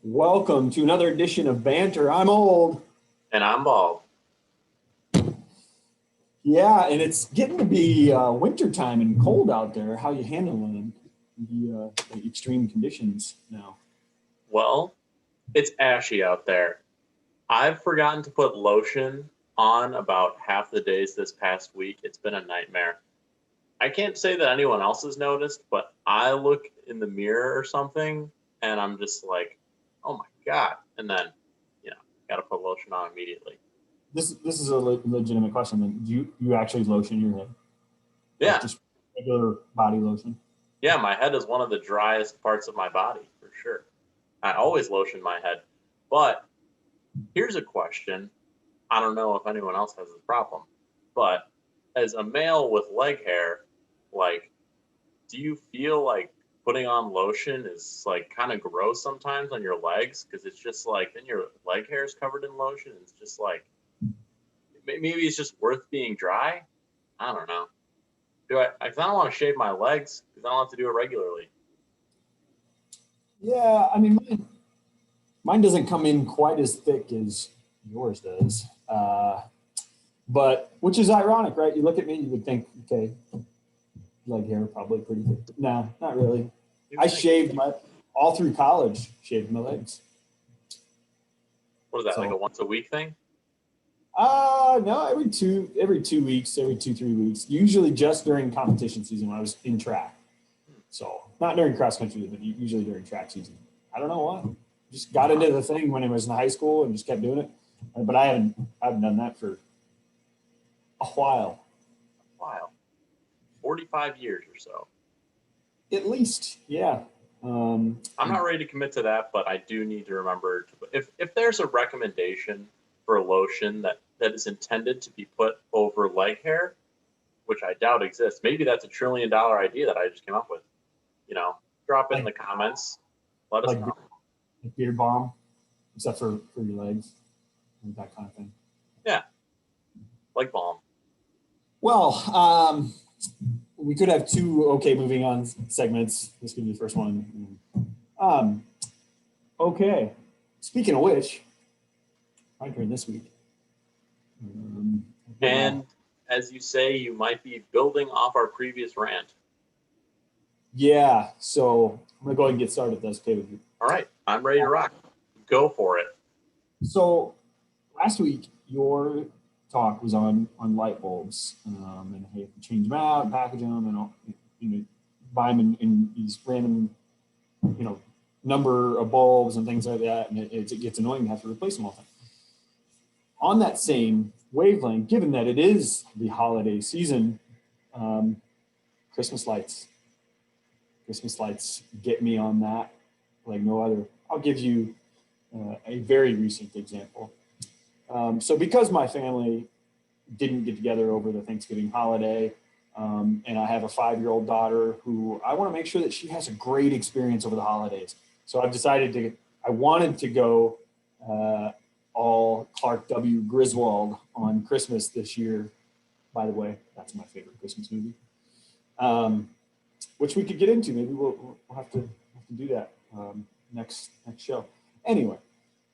Welcome to another edition of Banter. I'm old. And I'm bald. Yeah, and it's getting to be wintertime and cold out there. How you handling the extreme conditions now? Well, it's ashy out there. I've forgotten to put lotion on about half the days this past week. It's been a nightmare. I can't say that anyone else has noticed, but I look in the mirror or something and I'm just like, oh my God. And then, got to put lotion on immediately. This is a legitimate question. Then, do you actually lotion your head? Yeah. Like just regular body lotion? Yeah, my head is one of the driest parts of my body for sure. I always lotion my head. But here's a question. I don't know if anyone else has the problem, but as a male with leg hair, like, do you feel like putting on lotion is like kind of gross sometimes on your legs? Because it's just like then your leg hair is covered in lotion. It's just like maybe it's just worth being dry. I don't know. I don't want to shave my legs because I don't have to do it regularly. Yeah, I mean, mine doesn't come in quite as thick as yours does. But which is ironic, right? You look at me, you would think, okay, leg hair probably pretty thick. No, not really. I shaved all through college, shaved my legs. What is that, like a once a week thing? No, every 2 weeks, every 3 weeks. Usually just during competition season when I was in track. So not during cross country, but usually during track season. I don't know why. Just got into the thing when I was in high school and just kept doing it. But I haven't done that for a while. 45 years or so. At least, yeah. I'm not ready to commit to that, but I do need to remember if there's a recommendation for a lotion that is intended to be put over leg hair, which I doubt exists. Maybe that's $1 trillion idea that I just came up with. Drop it in the comments. Let us know. Like beard balm, except for your legs, and that kind of thing. Yeah, like balm. Well, we could have two moving on segments. This could be the first one. Okay. Speaking of which, my turn this week. And as you say, you might be building off our previous rant. Yeah, so I'm gonna go ahead and get started. That's okay with you. All right, I'm ready to rock. Go for it. So last week, your talk was on light bulbs and how you have to change them out, and package them, and all, buy them in these random, number of bulbs and things like that, and it gets annoying to have to replace them all the time. On that same wavelength, given that it is the holiday season, Christmas lights get me on that like no other. I'll give you a very recent example. So because my family didn't get together over the Thanksgiving holiday, and I have a 5-year-old daughter who I want to make sure that she has a great experience over the holidays. So I've decided I wanted to go all Clark W. Griswold on Christmas this year. By the way, that's my favorite Christmas movie, which we could get into. Maybe we'll have to do that next show. Anyway,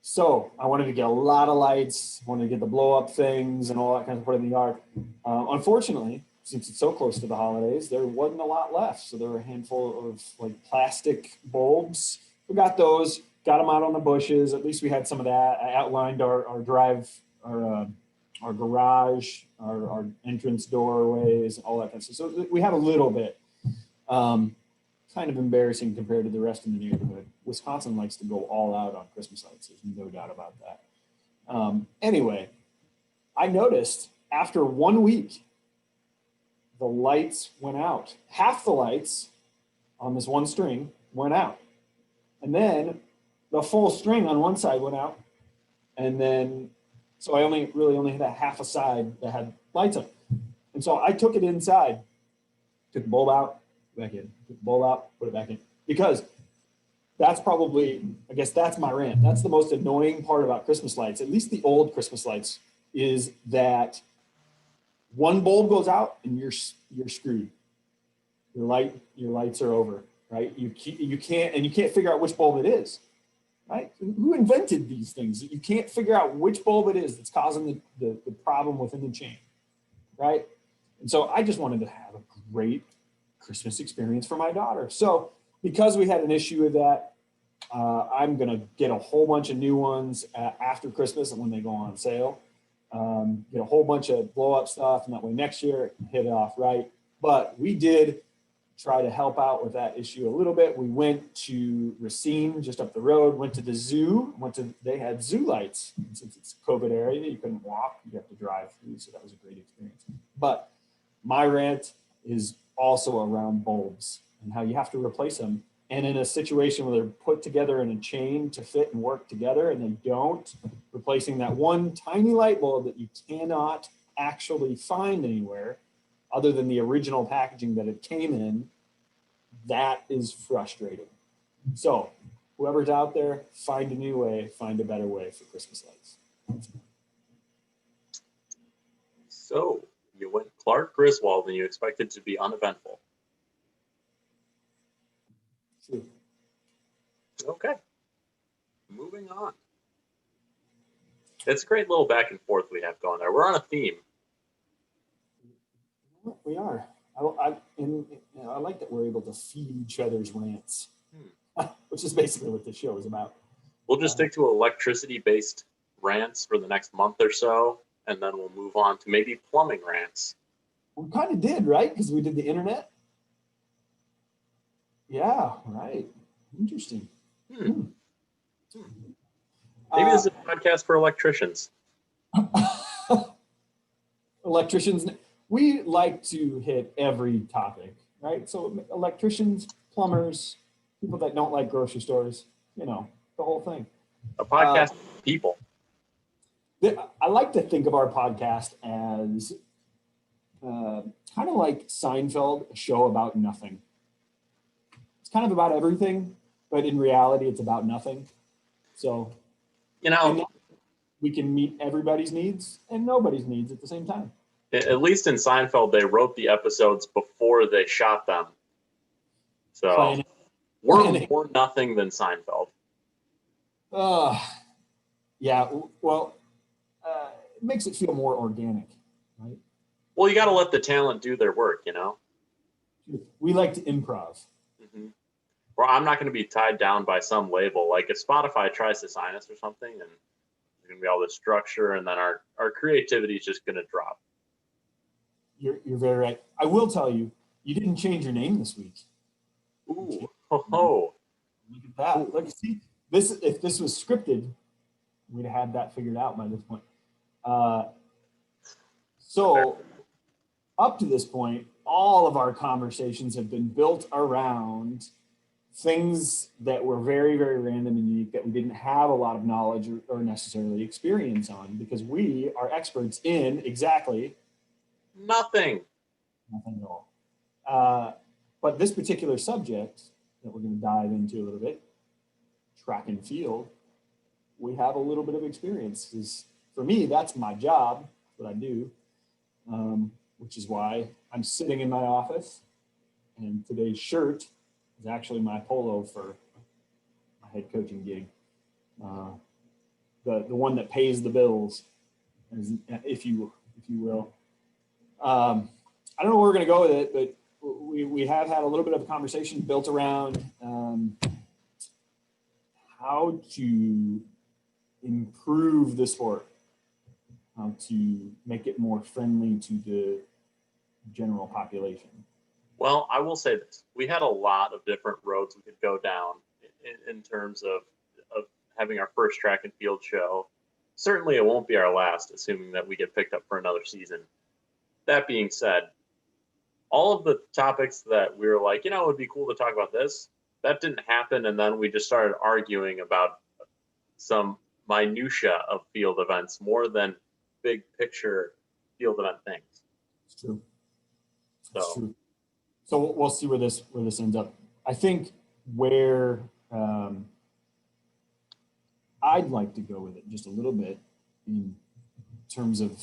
so I wanted to get a lot of lights, wanted to get the blow up things and all that kind of put in the yard. Unfortunately, since it's so close to the holidays, there wasn't a lot left. So there were a handful of like plastic bulbs. We got those, got them out on the bushes. At least we had some of that. I outlined our drive, our garage, our entrance doorways, all that kind of stuff. So we have a little bit. Kind of embarrassing compared to the rest of the neighborhood. Wisconsin likes to go all out on Christmas lights. There's no doubt about that. Anyway, I noticed after 1 week, the lights went out. Half the lights on this one string went out. And then the full string on one side went out. And then, so I only had a half a side that had lights on. And so I took it inside, took the bulb out, back in, put the bulb out, put it back in, because that's probably, I guess that's my rant. That's the most annoying part about Christmas lights, at least the old Christmas lights, is that one bulb goes out and you're screwed. Your lights are over, right? You can't figure out which bulb it is. right? Who invented these things? You can't figure out which bulb it is that's causing the problem within the chain, right? And so I just wanted to have a great Christmas experience for my daughter. So because we had an issue with that, I'm gonna get a whole bunch of new ones after Christmas and when they go on sale. Get a whole bunch of blow up stuff, and that way next year it can hit it off right. But we did try to help out with that issue a little bit. We went to Racine, just up the road, went to the zoo, they had zoo lights. And since it's a COVID area, you couldn't walk, you have to drive through, so that was a great experience. But my rant is also around bulbs and how you have to replace them. And in a situation where they're put together in a chain to fit and work together and they don't, replacing that one tiny light bulb that you cannot actually find anywhere other than the original packaging that it came in, that is frustrating. So whoever's out there, find a new way, find a better way for Christmas lights. So you went Clark Griswold and you expected to be uneventful. True. Okay. Moving on. It's a great little back and forth we have going there. We're on a theme. We are. I like that we're able to feed each other's rants, which is basically what this show is about. We'll just stick to electricity-based rants for the next month or so, and then we'll move on to maybe plumbing rants. We kind of did, right? Because we did the internet. Yeah, right. Interesting. Maybe this is a podcast for electricians. Electricians, we like to hit every topic, right? So electricians, plumbers, people that don't like grocery stores, the whole thing. A podcast for people. I like to think of our podcast as kind of like Seinfeld, a show about nothing. It's kind of about everything, but in reality, it's about nothing. So, we can meet everybody's needs and nobody's needs at the same time. At least in Seinfeld, they wrote the episodes before they shot them. So we're more nothing than Seinfeld. Yeah, well, it makes it feel more organic, right? Well, you got to let the talent do their work, We like to improv. Mm-hmm. Or I'm not going to be tied down by some label. Like if Spotify tries to sign us or something, and there's going to be all this structure, and then our creativity is just going to drop. You're very right. I will tell you, you didn't change your name this week. Ooh, ho. Look at that. Look, see, if this was scripted, we'd have had that figured out by this point. So up to this point, all of our conversations have been built around things that were very, very random and unique that we didn't have a lot of knowledge or necessarily experience on, because we are experts in exactly nothing at all. But this particular subject that we're going to dive into a little bit, track and field, we have a little bit of experience. Because for me, that's my job, what I do, which is why I'm sitting in my office. And today's shirt is actually my polo for my head coaching gig. The one that pays the bills, if you will. I don't know where we're going to go with it, but we have had a little bit of a conversation built around how to improve the sport, how to make it more friendly to the general population. Well, I will say this. We had a lot of different roads we could go down in terms of having our first track and field show. Certainly it won't be our last, assuming that we get picked up for another season. That being said, all of the topics that we were like, it would be cool to talk about this, that didn't happen. And then we just started arguing about some minutia of field events more than big picture field event things. It's true. It's true. So we'll see where this ends up. I think where I'd like to go with it just a little bit in terms of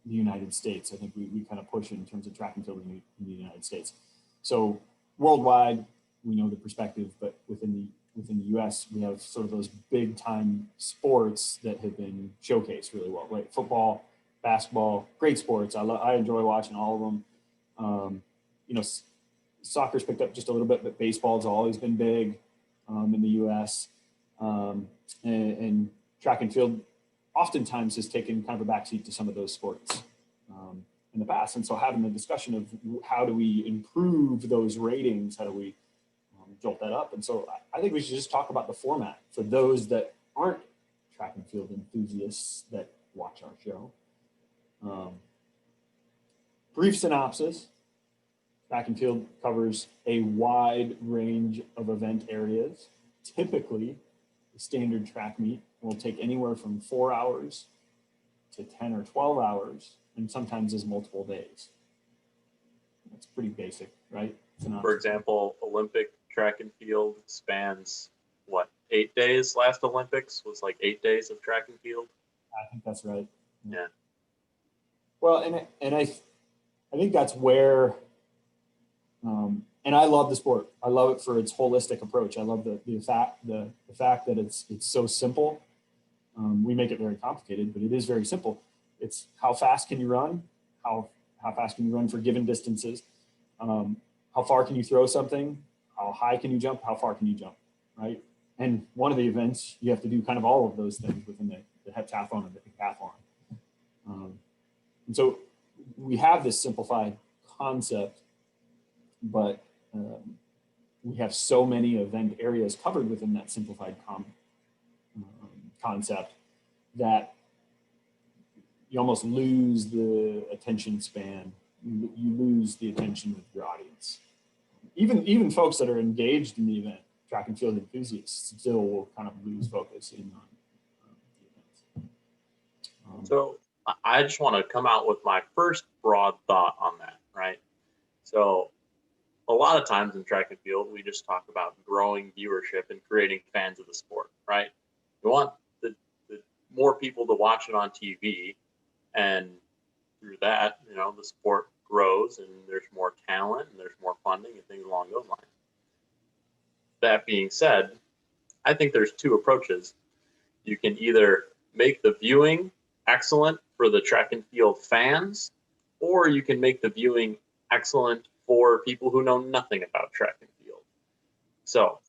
the United States. I think we kind of push it in terms of track and field in the United States. So worldwide, we know the perspective, but within within the U.S., we have sort of those big time sports that have been showcased really well, right? Football, basketball, great sports. I enjoy watching all of them. You know, soccer's picked up just a little bit, but baseball's always been big in the U.S. And track and field oftentimes has taken kind of a backseat to some of those sports in the past. And so having the discussion of how do we improve those ratings, how do we jolt that up? And so I think we should just talk about the format for those that aren't track and field enthusiasts that watch our show. Brief synopsis. Track and field covers a wide range of event areas. Typically, the standard track meet will take anywhere from 4 hours to 10 or 12 hours, and sometimes is multiple days. That's pretty basic, right? For example, Olympic track and field spans what, 8 days? Last Olympics was like 8 days of track and field. I think that's right. Yeah. Well, and I think that's where, and I love the sport. I love it for its holistic approach. I love the fact that it's so simple. We make it very complicated, but it is very simple. It's how fast can you run? How fast can you run for given distances? How far can you throw something? How high can you jump? How far can you jump? Right? And one of the events, you have to do kind of all of those things within the heptathlon and the decathlon. And so we have this simplified concept, but we have so many event areas covered within that simplified concept that you almost lose the attention span. You lose the attention of your audience. Even folks that are engaged in the event, track and field enthusiasts, still will kind of lose focus in on the events. So I just want to come out with my first broad thought on that, right? So a lot of times in track and field, we just talk about growing viewership and creating fans of the sport, right? We want the more people to watch it on TV, and through that, the sport grows and there's more talent and there's more funding and things along those lines. That being said, I think there's two approaches. You can either make the viewing excellent for the track and field fans, or you can make the viewing excellent for people who know nothing about track and field. So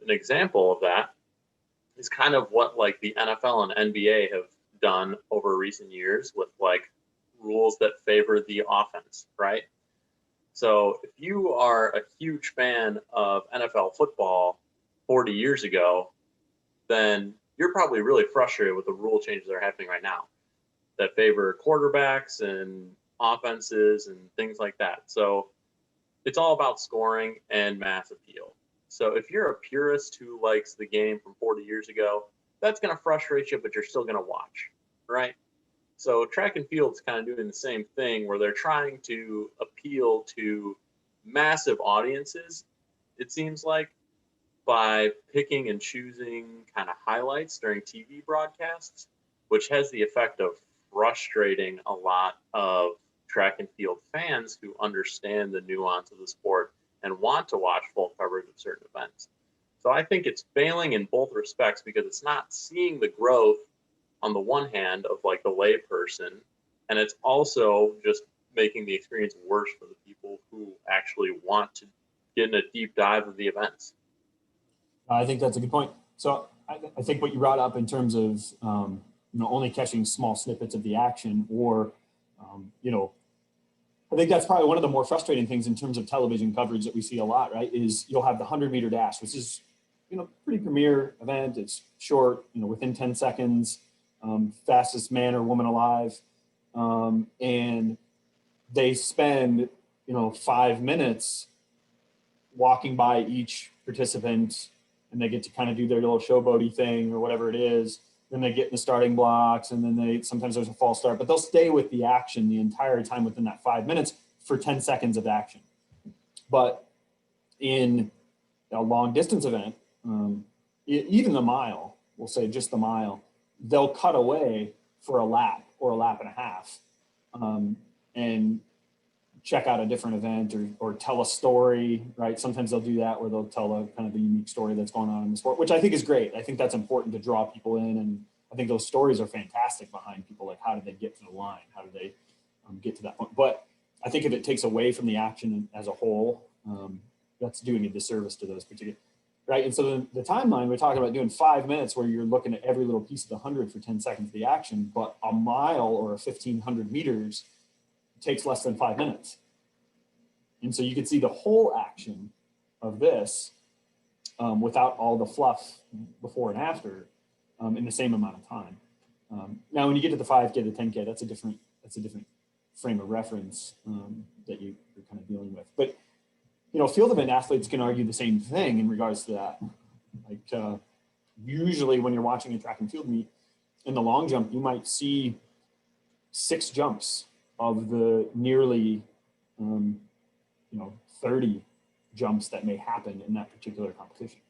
an example of that is kind of what like the NFL and NBA have done over recent years with like rules that favor the offense, right? So if you are a huge fan of NFL football 40 years ago, then you're probably really frustrated with the rule changes that are happening right now that favor quarterbacks and offenses and things like that. So it's all about scoring and mass appeal. So if you're a purist who likes the game from 40 years ago, that's going to frustrate you, but you're still going to watch, right? So track and field's kind of doing the same thing where they're trying to appeal to massive audiences, it seems like, by picking and choosing kind of highlights during TV broadcasts, which has the effect of frustrating a lot of track and field fans who understand the nuance of the sport and want to watch full coverage of certain events. So I think it's failing in both respects because it's not seeing the growth on the one hand of like the layperson, and it's also just making the experience worse for the people who actually want to get in a deep dive of the events. I think that's a good point. So I think what you brought up in terms of only catching small snippets of the action, or I think that's probably one of the more frustrating things in terms of television coverage that we see a lot, right? Is you'll have the 100-meter dash, which is pretty premier event. It's short, within 10 seconds, fastest man or woman alive, and they spend 5 minutes walking by each participant, and they get to kind of do their little showboaty thing or whatever it is. Then they get in the starting blocks, and then sometimes there's a false start, but they'll stay with the action the entire time within that 5 minutes for 10 seconds of action. But in a long distance event, even the mile, we'll say just the mile, they'll cut away for a lap or a lap and a half. And check out a different event or tell a story, right? Sometimes they'll do that where they'll tell a kind of a unique story that's going on in the sport, which I think is great. I think that's important to draw people in. And I think those stories are fantastic behind people. Like, how did they get to the line? How did they get to that point? But I think if it takes away from the action as a whole, that's doing a disservice to those particular, right? And so the timeline, we're talking about doing 5 minutes where you're looking at every little piece of the 100 for 10 seconds of the action, but a mile or a 1,500 meters takes less than 5 minutes. And so you can see the whole action of this without all the fluff before and after in the same amount of time. Now, when you get to the 5K, the 10K, that's a different frame of reference that you're kind of dealing with. But field event athletes can argue the same thing in regards to that. Like usually when you're watching a track and field meet in the long jump, you might see 6 jumps of the nearly 30 jumps that may happen in that particular competition.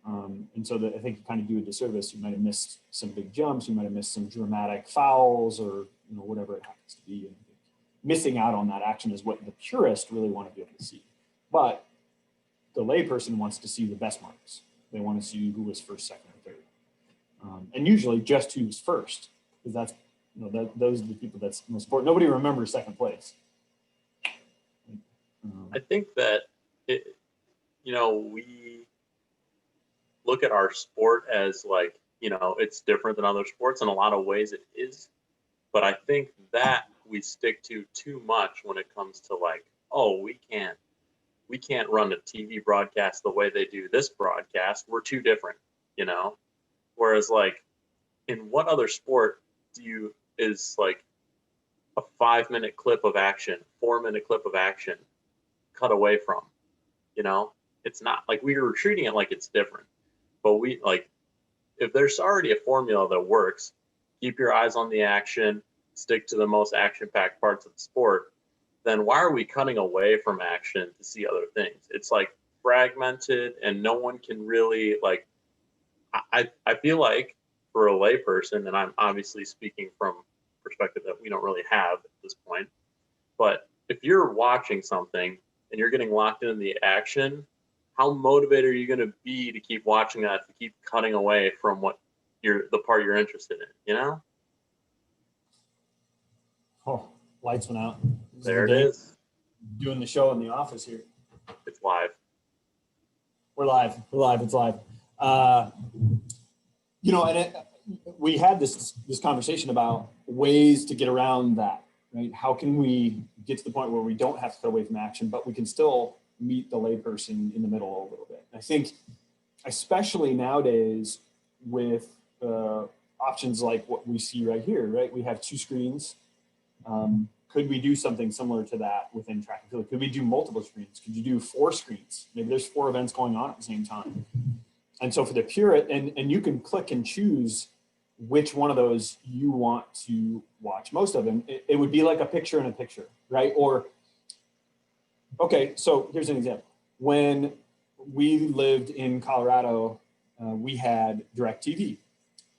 And so I think you kind of do a disservice. You might have missed some big jumps. You might have missed some dramatic fouls or whatever it happens to be. And missing out on that action is what the purist really want to be able to see. But the layperson wants to see the best marks. They want to see who was first, second, or third. And usually just who's first, because that's, those are the people that's most important. Nobody remembers second place. I think that, we look at our sport as like, it's different than other sports. In a lot of ways it is. But I think that we stick to too much when it comes to like, oh, we can't run a TV broadcast the way they do this broadcast. We're too different, Whereas like in what other sport is like a 5-minute clip of action, 4-minute clip of action cut away from, it's not like we were treating it like it's different, but we like, if there's already a formula that works, keep your eyes on the action, stick to the most action-packed parts of the sport, then why are we cutting away from action to see other things? It's like fragmented and no one can really like, I feel like for a layperson, and I'm obviously speaking from perspective that we don't really have at this point, but if you're watching something and you're getting locked into the action, how motivated are you going to be to keep watching that, to keep cutting away from the part you're interested in, Oh, lights went out. There it is. Doing the show in the office here. It's live. We're live. It's live. We had this conversation about ways to get around that, right? How can we get to the point where we don't have to cut away from action, but we can still meet the layperson in the middle a little bit? I think, especially nowadays with options like what we see right here, right? We have 2 screens. Could we do something similar to that within track and field? Could we do multiple screens? Could you do 4 screens? Maybe there's 4 events going on at the same time. And so for the purist, and you can click and choose which one of those you want to watch most of them. It would be like a picture in a picture, right? Or, okay, so here's an example. When we lived in Colorado, we had DirecTV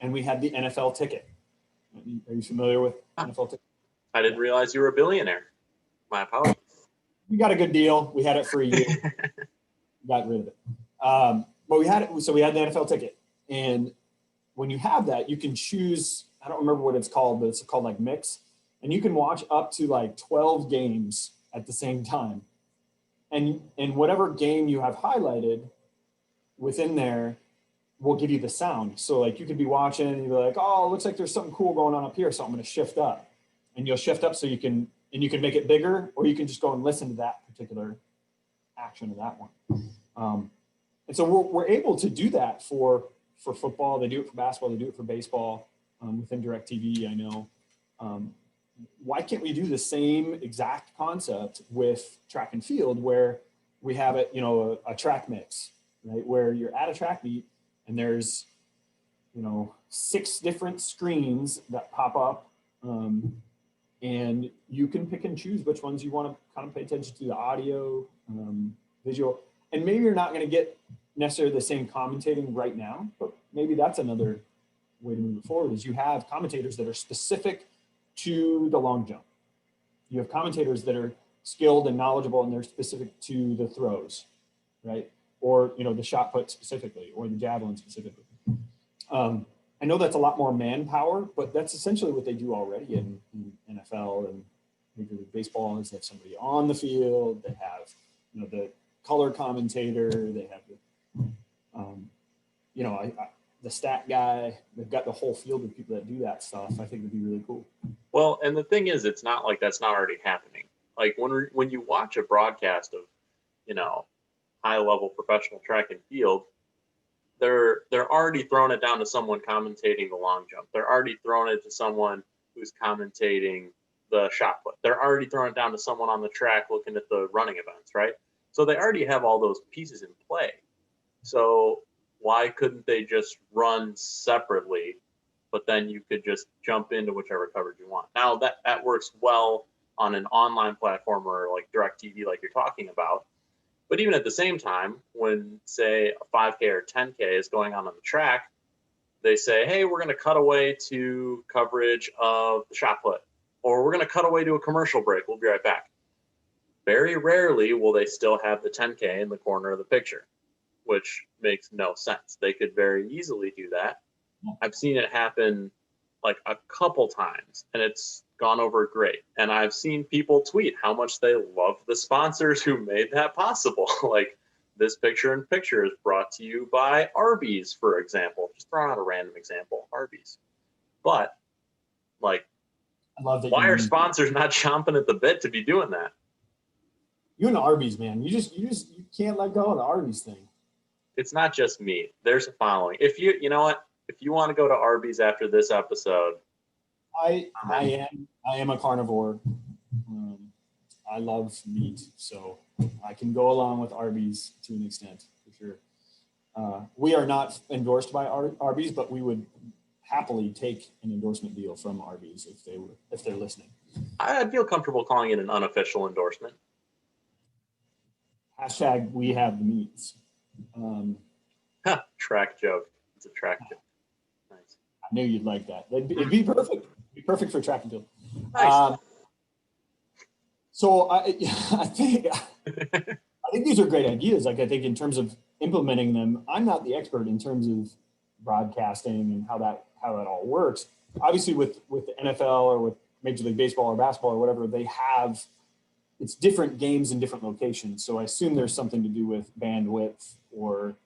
and we had the NFL ticket. Are you familiar with NFL ticket? I didn't realize you were a billionaire. My apologies. We got a good deal. We had it for a year. Got rid of it. But we had it. So we had the NFL ticket. And when you have that, you can choose, I don't remember what it's called, but it's called like mix. And you can watch up to like 12 games at the same time. And whatever game you have highlighted within there will give you the sound. So like you could be watching and you'll be like, oh, it looks like there's something cool going on up here. So I'm going to shift up. And you'll shift up so you can make it bigger, or you can just go and listen to that particular action of that one. And so we're able to do that for football. They do it for basketball. They do it for baseball within DirecTV, I know. Why can't we do the same exact concept with track and field where we have it, a track mix, right? Where you're at a track meet and there's, 6 different screens that pop up. And you can pick and choose which ones you want to kind of pay attention to, the audio, visual. And maybe you're not going to get necessarily the same commentating right now, but maybe that's another way to move it forward, is you have commentators that are specific to the long jump. You have commentators that are skilled and knowledgeable and they're specific to the throws, right? Or, the shot put specifically, or the javelin specifically. I know that's a lot more manpower, but that's essentially what they do already in NFL and Major League Baseball. Is they have somebody on the field, they have, the color commentator, they have the stat guy. They've got the whole field of people that do that stuff. I think it'd be really cool. Well, and the thing is, it's not like that's not already happening. Like when you watch a broadcast of, high level professional track and field, they're already throwing it down to someone commentating the long jump. They're already throwing it to someone who's commentating the shot put. They're already throwing it down to someone on the track looking at the running events, right? So they already have all those pieces in play. So why couldn't they just run separately, but then you could just jump into whichever coverage you want? Now that works well on an online platform or like DirecTV like you're talking about. But even at the same time, when, say, a 5K or 10K is going on the track, they say, hey, we're going to cut away to coverage of the shot put, or we're going to cut away to a commercial break. We'll be right back. Very rarely will they still have the 10K in the corner of the picture, which makes no sense. They could very easily do that. I've seen it happen like a couple times, and it's gone over great. And I've seen people tweet how much they love the sponsors who made that possible. Like, this picture in picture is brought to you by Arby's, for example. Just throwing out a random example, Arby's. But like, I love that. Why are sponsors not chomping at the bit to be doing that? You and Arby's, man. You can't let go of the Arby's thing. It's not just me. There's a following. If you know what, if you want to go to Arby's after this episode, I am a carnivore. I love meat, so I can go along with Arby's to an extent, for sure. We are not endorsed by Arby's, but we would happily take an endorsement deal from Arby's if they're listening. I'd feel comfortable calling it an unofficial endorsement. # we have the meats. Track joke. It's a track joke. Nice. I knew you'd like that. It'd be perfect. It'd be perfect for track and field. Nice. So I think these are great ideas. Like, I think in terms of implementing them, I'm not the expert in terms of broadcasting and how that all works. Obviously, with the NFL or with Major League Baseball or basketball or whatever, it's different games in different locations. So I assume there's something to do with bandwidth or,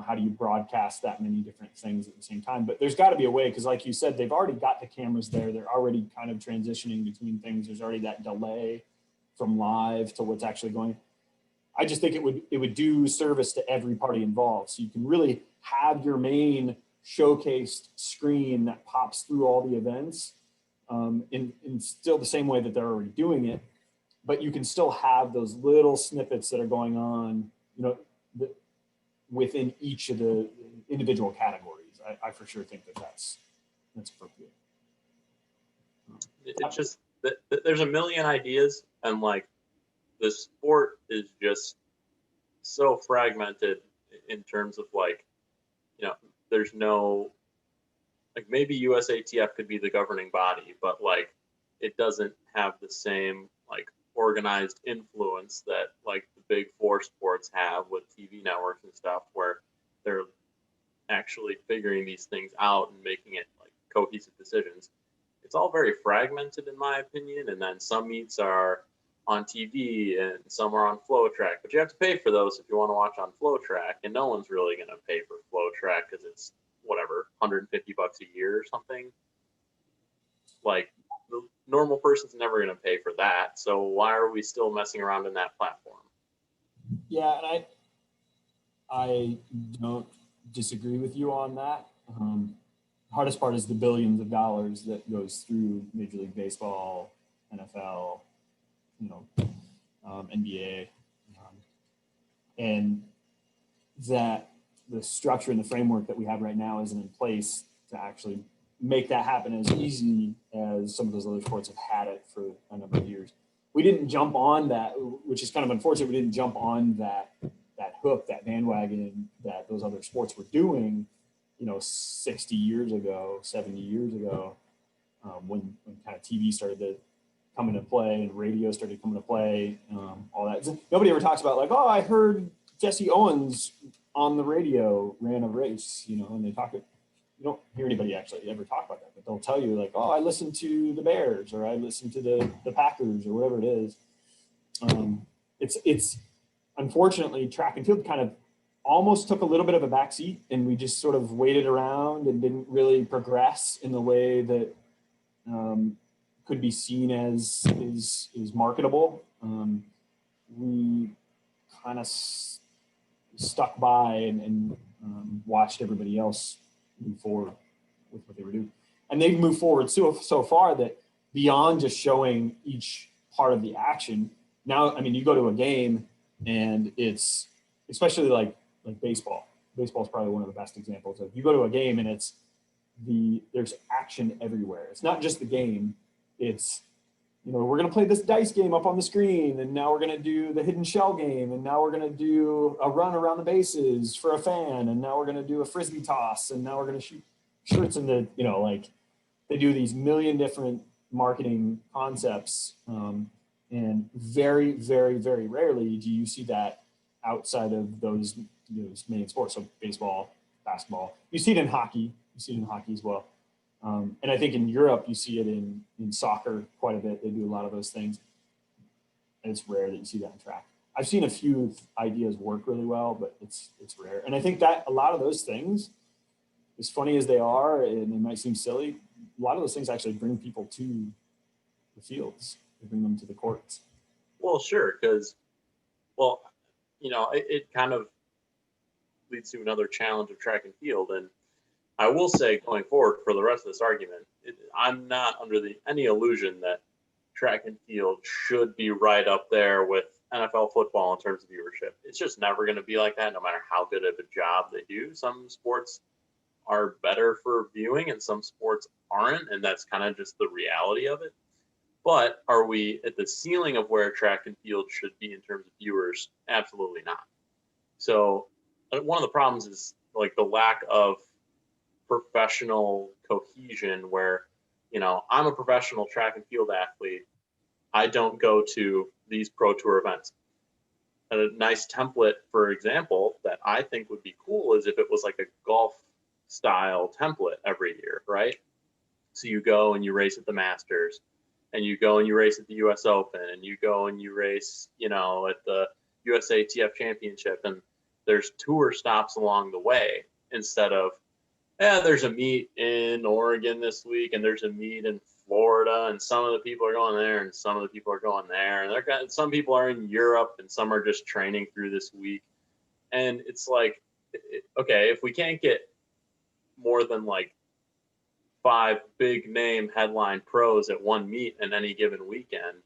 how do you broadcast that many different things at the same time? But there's got to be a way, because like you said, they've already got the cameras there. They're already kind of transitioning between things. There's already that delay from live to what's actually going. I just think it would do service to every party involved. So you can really have your main showcased screen that pops through all the events in still the same way that they're already doing it. But you can still have those little snippets that are going on, within each of the individual categories. I for sure think that's appropriate. It's just that there's a million ideas, and like, the sport is just so fragmented in terms of like, there's no, like, maybe USATF could be the governing body, but like, it doesn't have the same like organized influence that like the big four sports have with TV networks and stuff, where they're actually figuring these things out and making it like cohesive decisions. It's all very fragmented in my opinion, and then some meets are on TV and some are on Flow Track, but you have to pay for those if you want to watch on Flow Track, and no one's really going to pay for Flow Track because it's whatever, $150 a year or something. Like, the normal person's never going to pay for that, so why are we still messing around in that platform? Yeah, and I don't disagree with you on that. Hardest part is the billions of dollars that goes through Major League Baseball, NFL, NBA, and that the structure and the framework that we have right now isn't in place to actually make that happen as easy as some of those other sports have had it for a number of years. We didn't jump on that, which is kind of unfortunate. We didn't jump on that hook, that bandwagon that those other sports were doing, 60 years ago, 70 years ago, when kind of TV started to come into play, and radio started coming to play, all that. Nobody ever talks about like, oh, I heard Jesse Owens on the radio ran a race, and they talk. You don't hear anybody actually ever talk about that, but they'll tell you like, oh, I listened to the Bears, or I listened to the Packers, or whatever it is. It's unfortunately track and field kind of almost took a little bit of a backseat, and we just sort of waited around and didn't really progress in the way that could be seen as is marketable. We kind of stuck by and watched everybody else move forward with what they were doing, and they've moved forward so far that beyond just showing each part of the action. Now, I mean, you go to a game and it's especially like baseball. Baseball is probably one of the best examples of you go to a game and there's action everywhere. It's not just the game. It's, we're going to play this dice game up on the screen, and now we're going to do the hidden shell game, and now we're going to do a run around the bases for a fan, and now we're going to do a frisbee toss, and now we're going to shoot shirts in the, like they do these million different marketing concepts. And very, very, very rarely do you see that outside of those main sports. So baseball, basketball. You see it in hockey. You see it in hockey as well. And I think in Europe, you see it in soccer quite a bit. They do a lot of those things. And it's rare that you see that in track. I've seen a few ideas work really well, but it's rare. And I think that a lot of those things, as funny as they are, and they might seem silly, a lot of those things actually bring people to the fields. They bring them to the courts. Well, sure, because, it kind of leads to another challenge of track and field. And I will say, going forward for the rest of this argument, I'm not under any illusion that track and field should be right up there with NFL football in terms of viewership. It's just never going to be like that, no matter how good of a job they do. Some sports are better for viewing and some sports aren't, and that's kind of just the reality of it. But are we at the ceiling of where track and field should be in terms of viewers? Absolutely not. So one of the problems is like the lack of professional cohesion where, I'm a professional track and field athlete. I don't go to these pro tour events. A nice template, for example, that I think would be cool is if it was like a golf style template every year, right? So you go and you race at the Masters, and you go and you race at the US Open, and you go and you race, at the USATF Championship, and there's tour stops along the way instead of, there's a meet in Oregon this week, and there's a meet in Florida, and some of the people are going there, and some of the people are going there, and some people are in Europe, and some are just training through this week. And it's like, okay, if we can't get more than like 5 big name headline pros at one meet in any given weekend,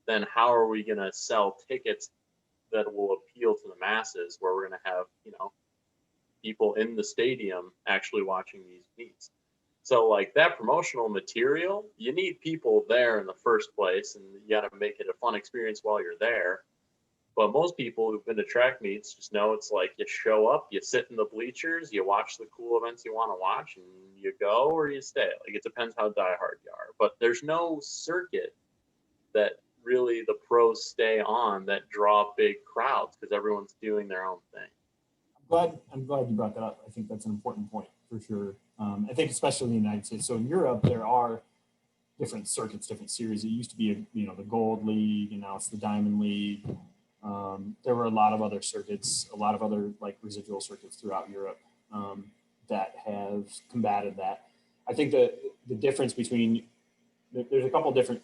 then how are we going to sell tickets that will appeal to the masses where we're going to have, people in the stadium actually watching these meets? So like that promotional material, you need people there in the first place, and you got to make it a fun experience while you're there. But most people who've been to track meets just know it's like you show up, you sit in the bleachers, you watch the cool events you want to watch, and you go or you stay. Like it depends how diehard you are. But there's no circuit that really the pros stay on that draw big crowds because everyone's doing their own thing. I'm glad you brought that up. I think that's an important point for sure. I think especially in the United States. So in Europe, there are different circuits, different series. It used to be, the Gold League, and now it's the Diamond League. There were a lot of other circuits, a lot of other like residual circuits throughout Europe that have combated that. I think the difference between, there's a couple different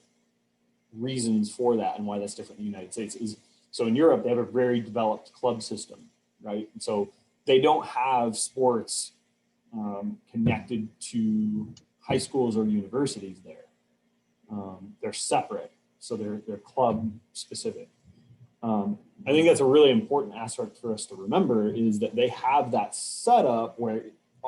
reasons for that and why that's different in the United States is, so in Europe, they have a very developed club system, right? And so they don't have sports connected to high schools or universities there. They're separate, so they're club specific. I think that's a really important aspect for us to remember is that they have that setup where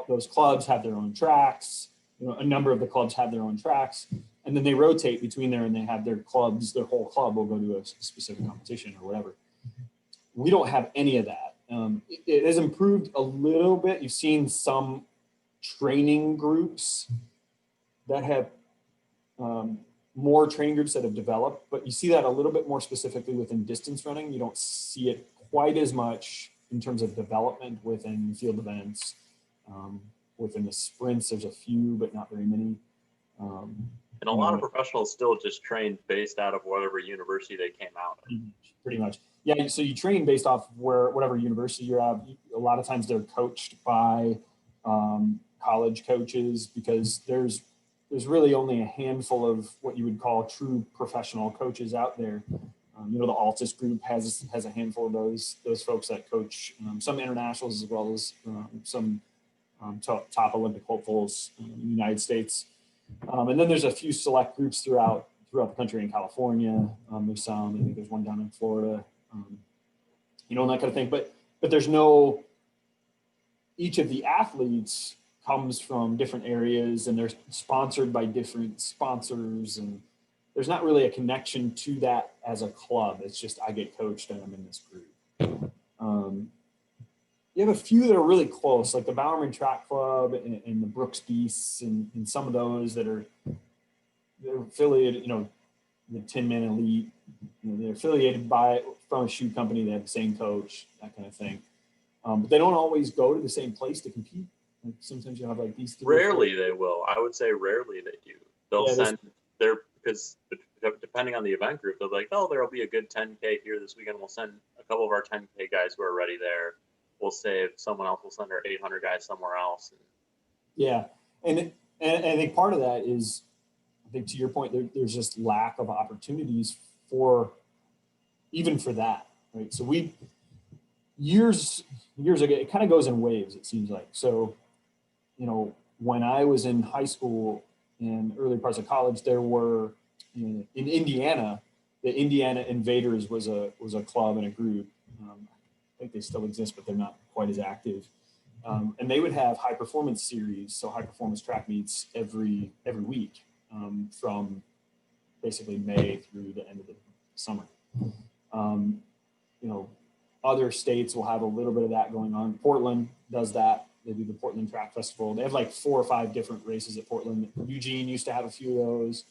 those clubs have their own tracks. A number of the clubs have their own tracks, and then they rotate between there, and they have their clubs. Their whole club will go to a specific competition or whatever. We don't have any of that. It has improved a little bit. You've seen some training groups that have more training groups that have developed, but you see that a little bit more specifically within distance running. You don't see it quite as much in terms of development within field events. Within the sprints, there's a few, but not very many. And a lot of professionals still just train based out of whatever university they came out of. Pretty much. Yeah, so you train based off whatever university you're at. A lot of times they're coached by college coaches, because there's really only a handful of what you would call true professional coaches out there. The Altus group has a handful of those folks that coach some internationals, as well as some top Olympic hopefuls in the United States. And then there's a few select groups throughout the country. In California, there's some. I think there's one down in Florida, and that kind of thing. But there's no. Each of the athletes comes from different areas, and they're sponsored by different sponsors, and there's not really a connection to that as a club. It's just, I get coached and I'm in this group. You have a few that are really close, like the Bowerman Track Club and the Brooks Beasts, and some of those they're affiliated, the Tin Man Elite, they're affiliated from a shoe company. They have the same coach, that kind of thing. But they don't always go to the same place to compete. Like sometimes you have like these. Rarely they will. I would say rarely they do. They'll send because depending on the event group, they'll be like, oh, there'll be a good 10K here this weekend. We'll send a couple of our 10K guys who are already there. We'll save someone else. We'll send our 800 guys somewhere else. Yeah, and I think part of that is, I think to your point, there's just lack of opportunities for that, right? So years ago, it kind of goes in waves, it seems like. So, when I was in high school and early parts of college, there were in Indiana, the Indiana Invaders was a club and a group. I think they still exist, but they're not quite as active. And they would have high performance series, so high performance track meets every week, from basically May through the end of the summer. Other states will have a little bit of that going on. Portland does that. They do the Portland Track Festival. They have like 4 or 5 different races at Portland. Eugene used to have a few of those.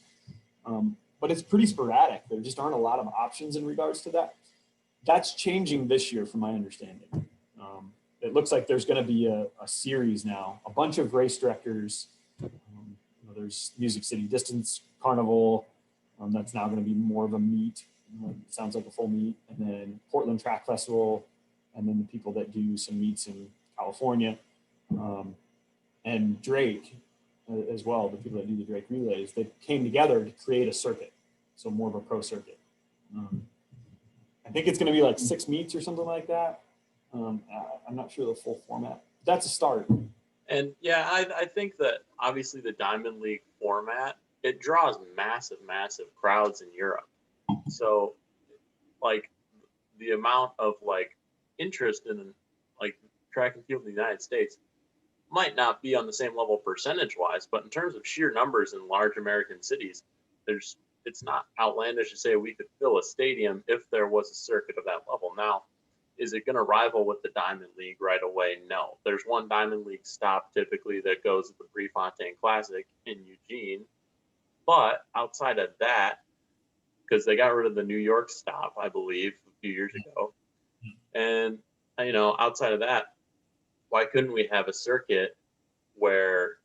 But it's pretty sporadic. There just aren't a lot of options in regards to that. That's changing this year, from my understanding. It looks like there's going to be a series now. A bunch of race directors. There's Music City Distance Carnival. That's now going to be more of a meet. It sounds like a full meet. And then Portland Track Festival. And then the people that do some meets in California. And Drake as well, the people that do the Drake relays, they came together to create a circuit. So more of a pro circuit. I think it's going to be like 6 meets or something like that. I'm not sure the full format. That's a start. And yeah, I think that obviously the Diamond League format, it draws massive crowds in Europe. So like the amount of like interest in like track and field in the United States might not be on the same level percentage wise, but in terms of sheer numbers in large American cities, it's not outlandish to say we could fill a stadium if there was a circuit of that level. Now, is it going to rival with the Diamond League right away? No. There's one Diamond League stop typically that goes at the Prefontaine Classic in Eugene. But outside of that, because they got rid of the New York stop, I believe, a few years ago. And, outside of that, why couldn't we have a circuit where,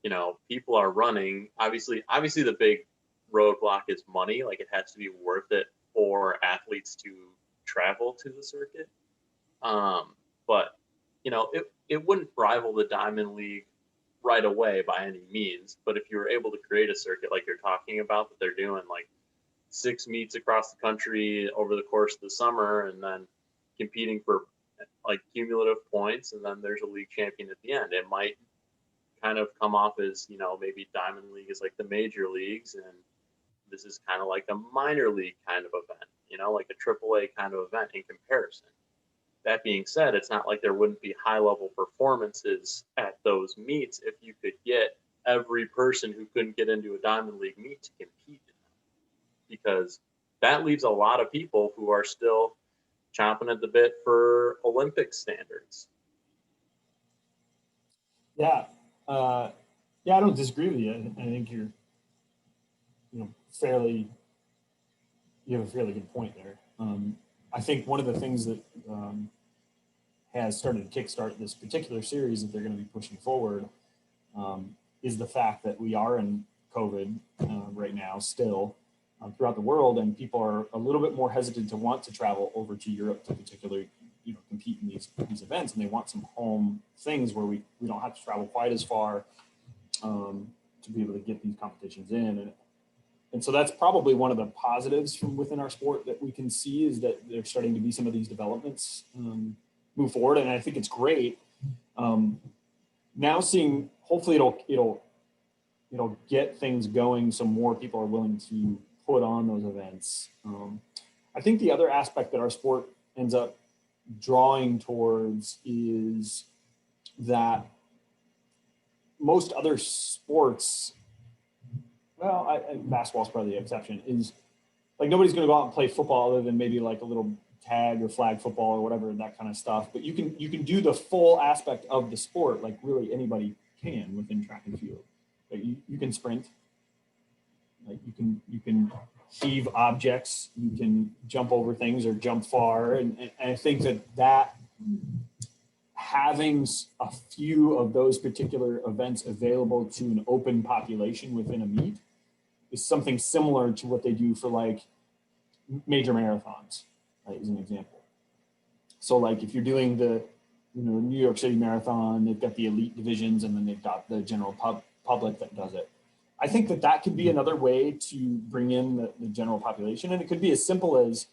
people are running? Obviously the big roadblock is money. Like, it has to be worth it for athletes to travel to the circuit. But it wouldn't rival the Diamond League right away by any means. But if you were able to create a circuit like you're talking about, that they're doing like 6 meets across the country over the course of the summer, and then competing for like cumulative points, and then there's a league champion at the end, it might kind of come off as, maybe Diamond League is like the major leagues, and this is kind of like a minor league kind of event, like a AAA kind of event in comparison. That being said, it's not like there wouldn't be high level performances at those meets if you could get every person who couldn't get into a Diamond League meet to compete in them, because that leaves a lot of people who are still chomping at the bit for Olympic standards. Yeah. I don't disagree with you. I think you're, you have a fairly good point there. I think one of the things that has started to kickstart this particular series that they're going to be pushing forward is the fact that we are in COVID right now still throughout the world, and people are a little bit more hesitant to want to travel over to Europe to particularly compete in these events, and they want some home things where we don't have to travel quite as far to be able to get these competitions in. And so that's probably one of the positives from within our sport that we can see, is that there's starting to be some of these developments move forward, and I think it's great. Now seeing, hopefully it'll get things going so more people are willing to put on those events. I think the other aspect that our sport ends up drawing towards is that most other sports, well, basketball is probably the exception, is like nobody's going to go out and play football other than maybe like a little tag or flag football or whatever, that kind of stuff. But you can do the full aspect of the sport like really anybody can within track and field. Like you can sprint, like you can heave objects, you can jump over things or jump far, and I think that having a few of those particular events available to an open population within a meet is something similar to what they do for like major marathons, right, as an example. So like if you're doing the New York City Marathon, they've got the elite divisions, and then they've got the general public that does it. I think that could be another way to bring in the general population, and it could be as simple as,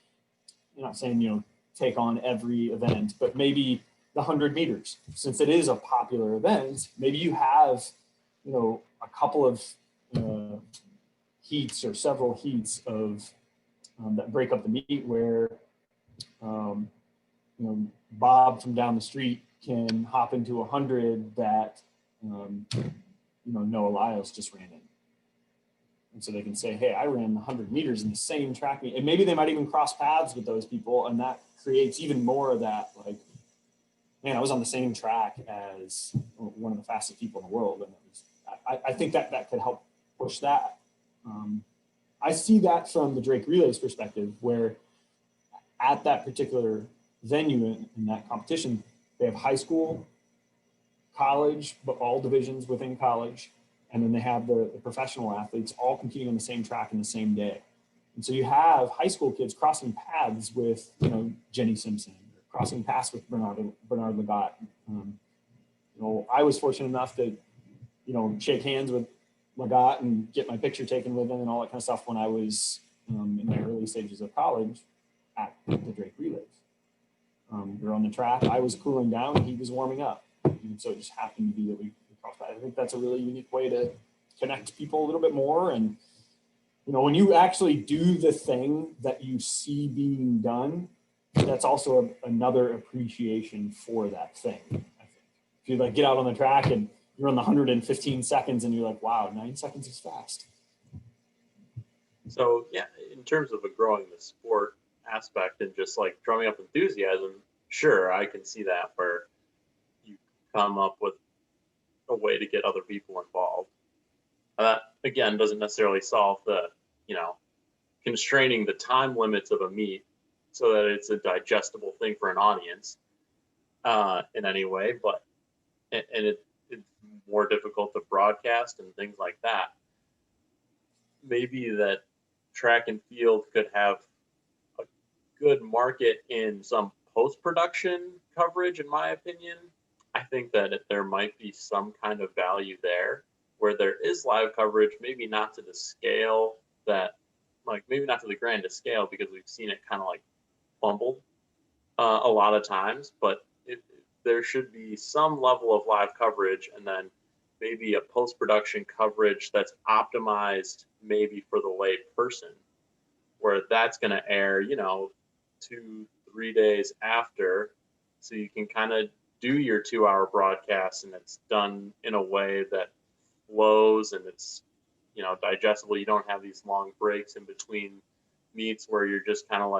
you're not saying take on every event, but maybe the 100 meters, since it is a popular event, maybe you have a couple of heats or several heats of that break up the meet where Bob from down the street can hop into 100 that Noah Lyles just ran in. And so they can say, hey, I ran 100 meters in the same track meet. And maybe they might even cross paths with those people. And that creates even more of that, like, man, I was on the same track as one of the fastest people in the world. And I think that could help push that. I see that from the Drake Relays perspective, where at that particular venue in that competition, they have high school, college, but all divisions within college. And then they have the professional athletes all competing on the same track in the same day. And so you have high school kids crossing paths with, Jenny Simpson, or crossing paths with Bernard Lagat. I was fortunate enough to, shake hands with Lagat and get my picture taken with him and all that kind of stuff when I was in my early stages of college at the Drake Relays. We were on the track. I was cooling down. He was warming up. And so it just happened to be that we crossed paths. I think that's a really unique way to connect people a little bit more. And, when you actually do the thing that you see being done, that's also another appreciation for that thing, I think. If you get out on the track and you're on the 115 seconds and you're like, wow, 9 seconds is fast. So yeah, in terms of growing the sport aspect and just like drumming up enthusiasm, sure, I can see that, where you come up with a way to get other people involved. That again doesn't necessarily solve the, constraining the time limits of a meet so that it's a digestible thing for an audience in any way, but it's more difficult to broadcast and things like that. Maybe that track and field could have a good market in some post-production coverage, in my opinion. I think that there might be some kind of value there where there is live coverage, maybe not to the scale that, maybe not to the grandest scale, because we've seen it kind of fumbled a lot of times, but there should be some level of live coverage, and then maybe a post-production coverage that's optimized maybe for the lay person, where that's going to air, 2-3 days after, so you can kind of do your 2-hour broadcast and it's done in a way that flows and it's, digestible. You don't have these long breaks in between meets where you're just kind of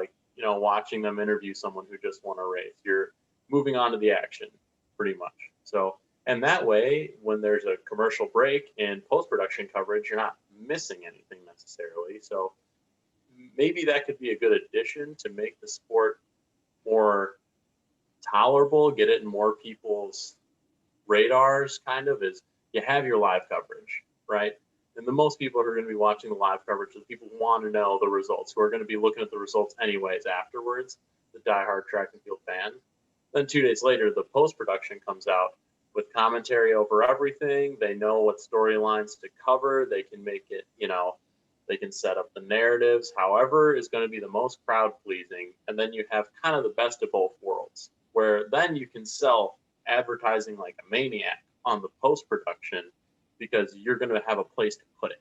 watching them interview someone who just won a race. You're moving on to the action pretty much. So, and that way, when there's a commercial break in post-production coverage, you're not missing anything necessarily. So maybe that could be a good addition to make the sport more tolerable, get it in more people's radars, kind of, is you have your live coverage, right? And the most people who are going to be watching the live coverage are the people who want to know the results, who are going to be looking at the results anyways afterwards, the diehard track and field fan. Then 2 days later, the post-production comes out with commentary over everything. They know what storylines to cover. They can make it, they can set up the narratives, however is going to be the most crowd pleasing. And then you have kind of the best of both worlds, where then you can sell advertising like a maniac on the post-production because you're going to have a place to put it.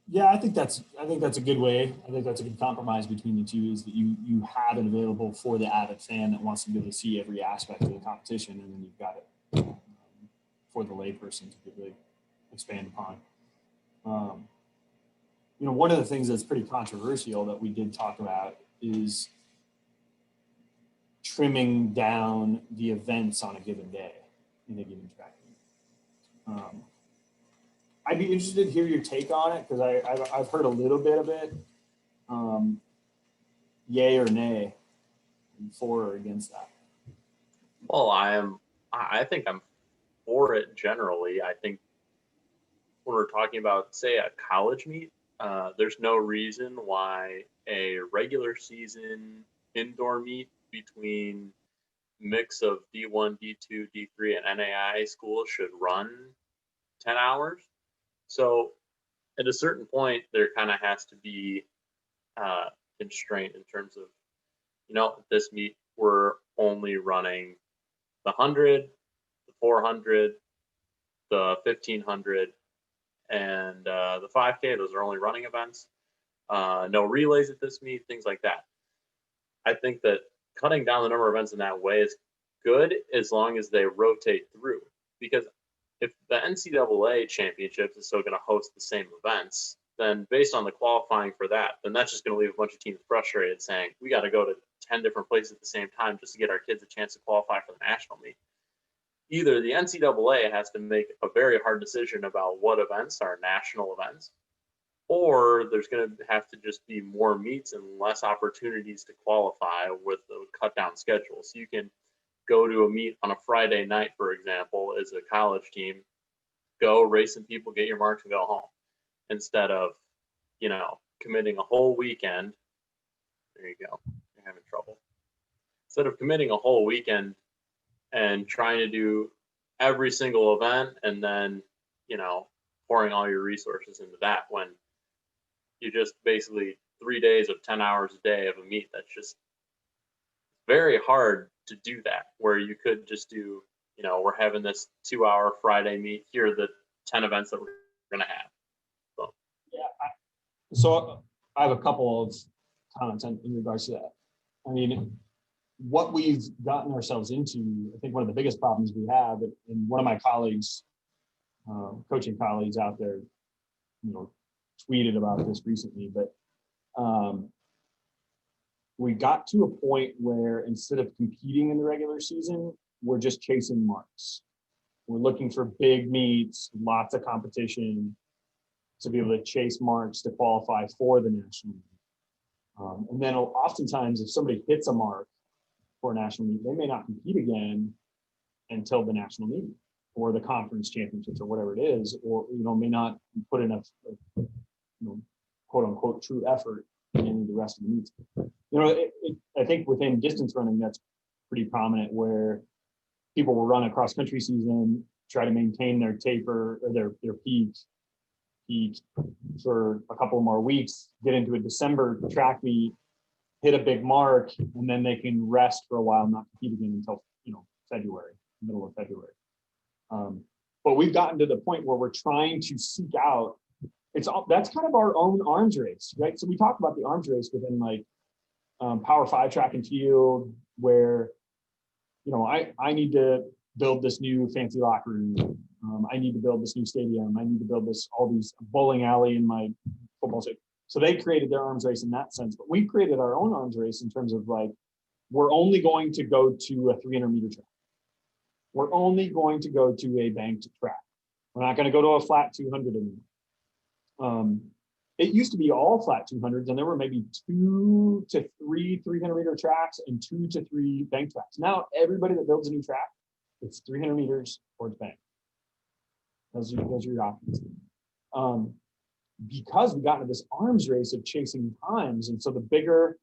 Yeah, I think that's a good way. I think that's a good compromise between the two, is that you have it available for the avid fan that wants to be able to see every aspect of the competition, and then you've got it for the layperson to really expand upon. One of the things that's pretty controversial that we did talk about is trimming down the events on a given day in a given track meet. I'd be interested to hear your take on it, because I've heard a little bit of it. Yay or nay, for or against that? Well, I think I'm for it generally. I think when we're talking about, say, a college meet, there's no reason why a regular season indoor meet between mix of D1, D2, D3, and NAI schools should run 10 hours. So at a certain point, there kind of has to be constraint in terms of, this meet, we're only running the 100, the 400, the 1500, and the 5K. Those are only running events. No relays at this meet, things like that. I think that cutting down the number of events in that way is good, as long as they rotate through. Because if the NCAA championships is still going to host the same events, then based on the qualifying for that, then that's just going to leave a bunch of teams frustrated, saying, we got to go to 10 different places at the same time just to get our kids a chance to qualify for the national meet. Either the NCAA has to make a very hard decision about what events are national events, or there's going to have to just be more meets and less opportunities to qualify with the cut down schedule. So you can go to a meet on a Friday night, for example, as a college team, go race some people, get your marks, and go home, instead of, committing a whole weekend. There you go. You're having trouble. Instead of committing a whole weekend and trying to do every single event and then, pouring all your resources into that, when you just basically 3 days of 10 hours a day of a meet, that's just very hard to do that, where you could just do, we're having this 2-hour Friday meet. Here are the 10 events that we're going to have. So, yeah. So I have a couple of comments in regards to that. I mean, what we've gotten ourselves into, I think one of the biggest problems we have, and one of my colleagues, coaching colleagues out there, tweeted about this recently, but we got to a point where instead of competing in the regular season, we're just chasing marks. We're looking for big meets, lots of competition to be able to chase marks to qualify for the national meet. And then oftentimes, if somebody hits a mark for a national meet, they may not compete again until the national meet or the conference championships or whatever it is, or may not put enough, quote unquote, true effort in the rest of the meets. I think within distance running, that's pretty prominent, where people will run a cross country season, try to maintain their taper or their peak for a couple more weeks, get into a December track meet, hit a big mark, and then they can rest for a while, not compete again until February, middle of February. But we've gotten to the point where we're trying to seek out. That's kind of our own arms race, right? So we talk about the arms race within Power 5 track and field, where I need to build this new fancy locker room. I need to build this new stadium. I need to build all these bowling alley in my football stadium. So they created their arms race in that sense, but we created our own arms race in terms of we're only going to go to a 300-meter track. We're only going to go to a banked track. We're not going to go to a flat 200 anymore. It used to be all flat 200s, and there were maybe 2 to 3 300-meter tracks and 2 to 3 bank tracks. Now everybody that builds a new track, it's 300 meters or it's bank. Those are your options. Because we got into this arms race of chasing times, and so the bigger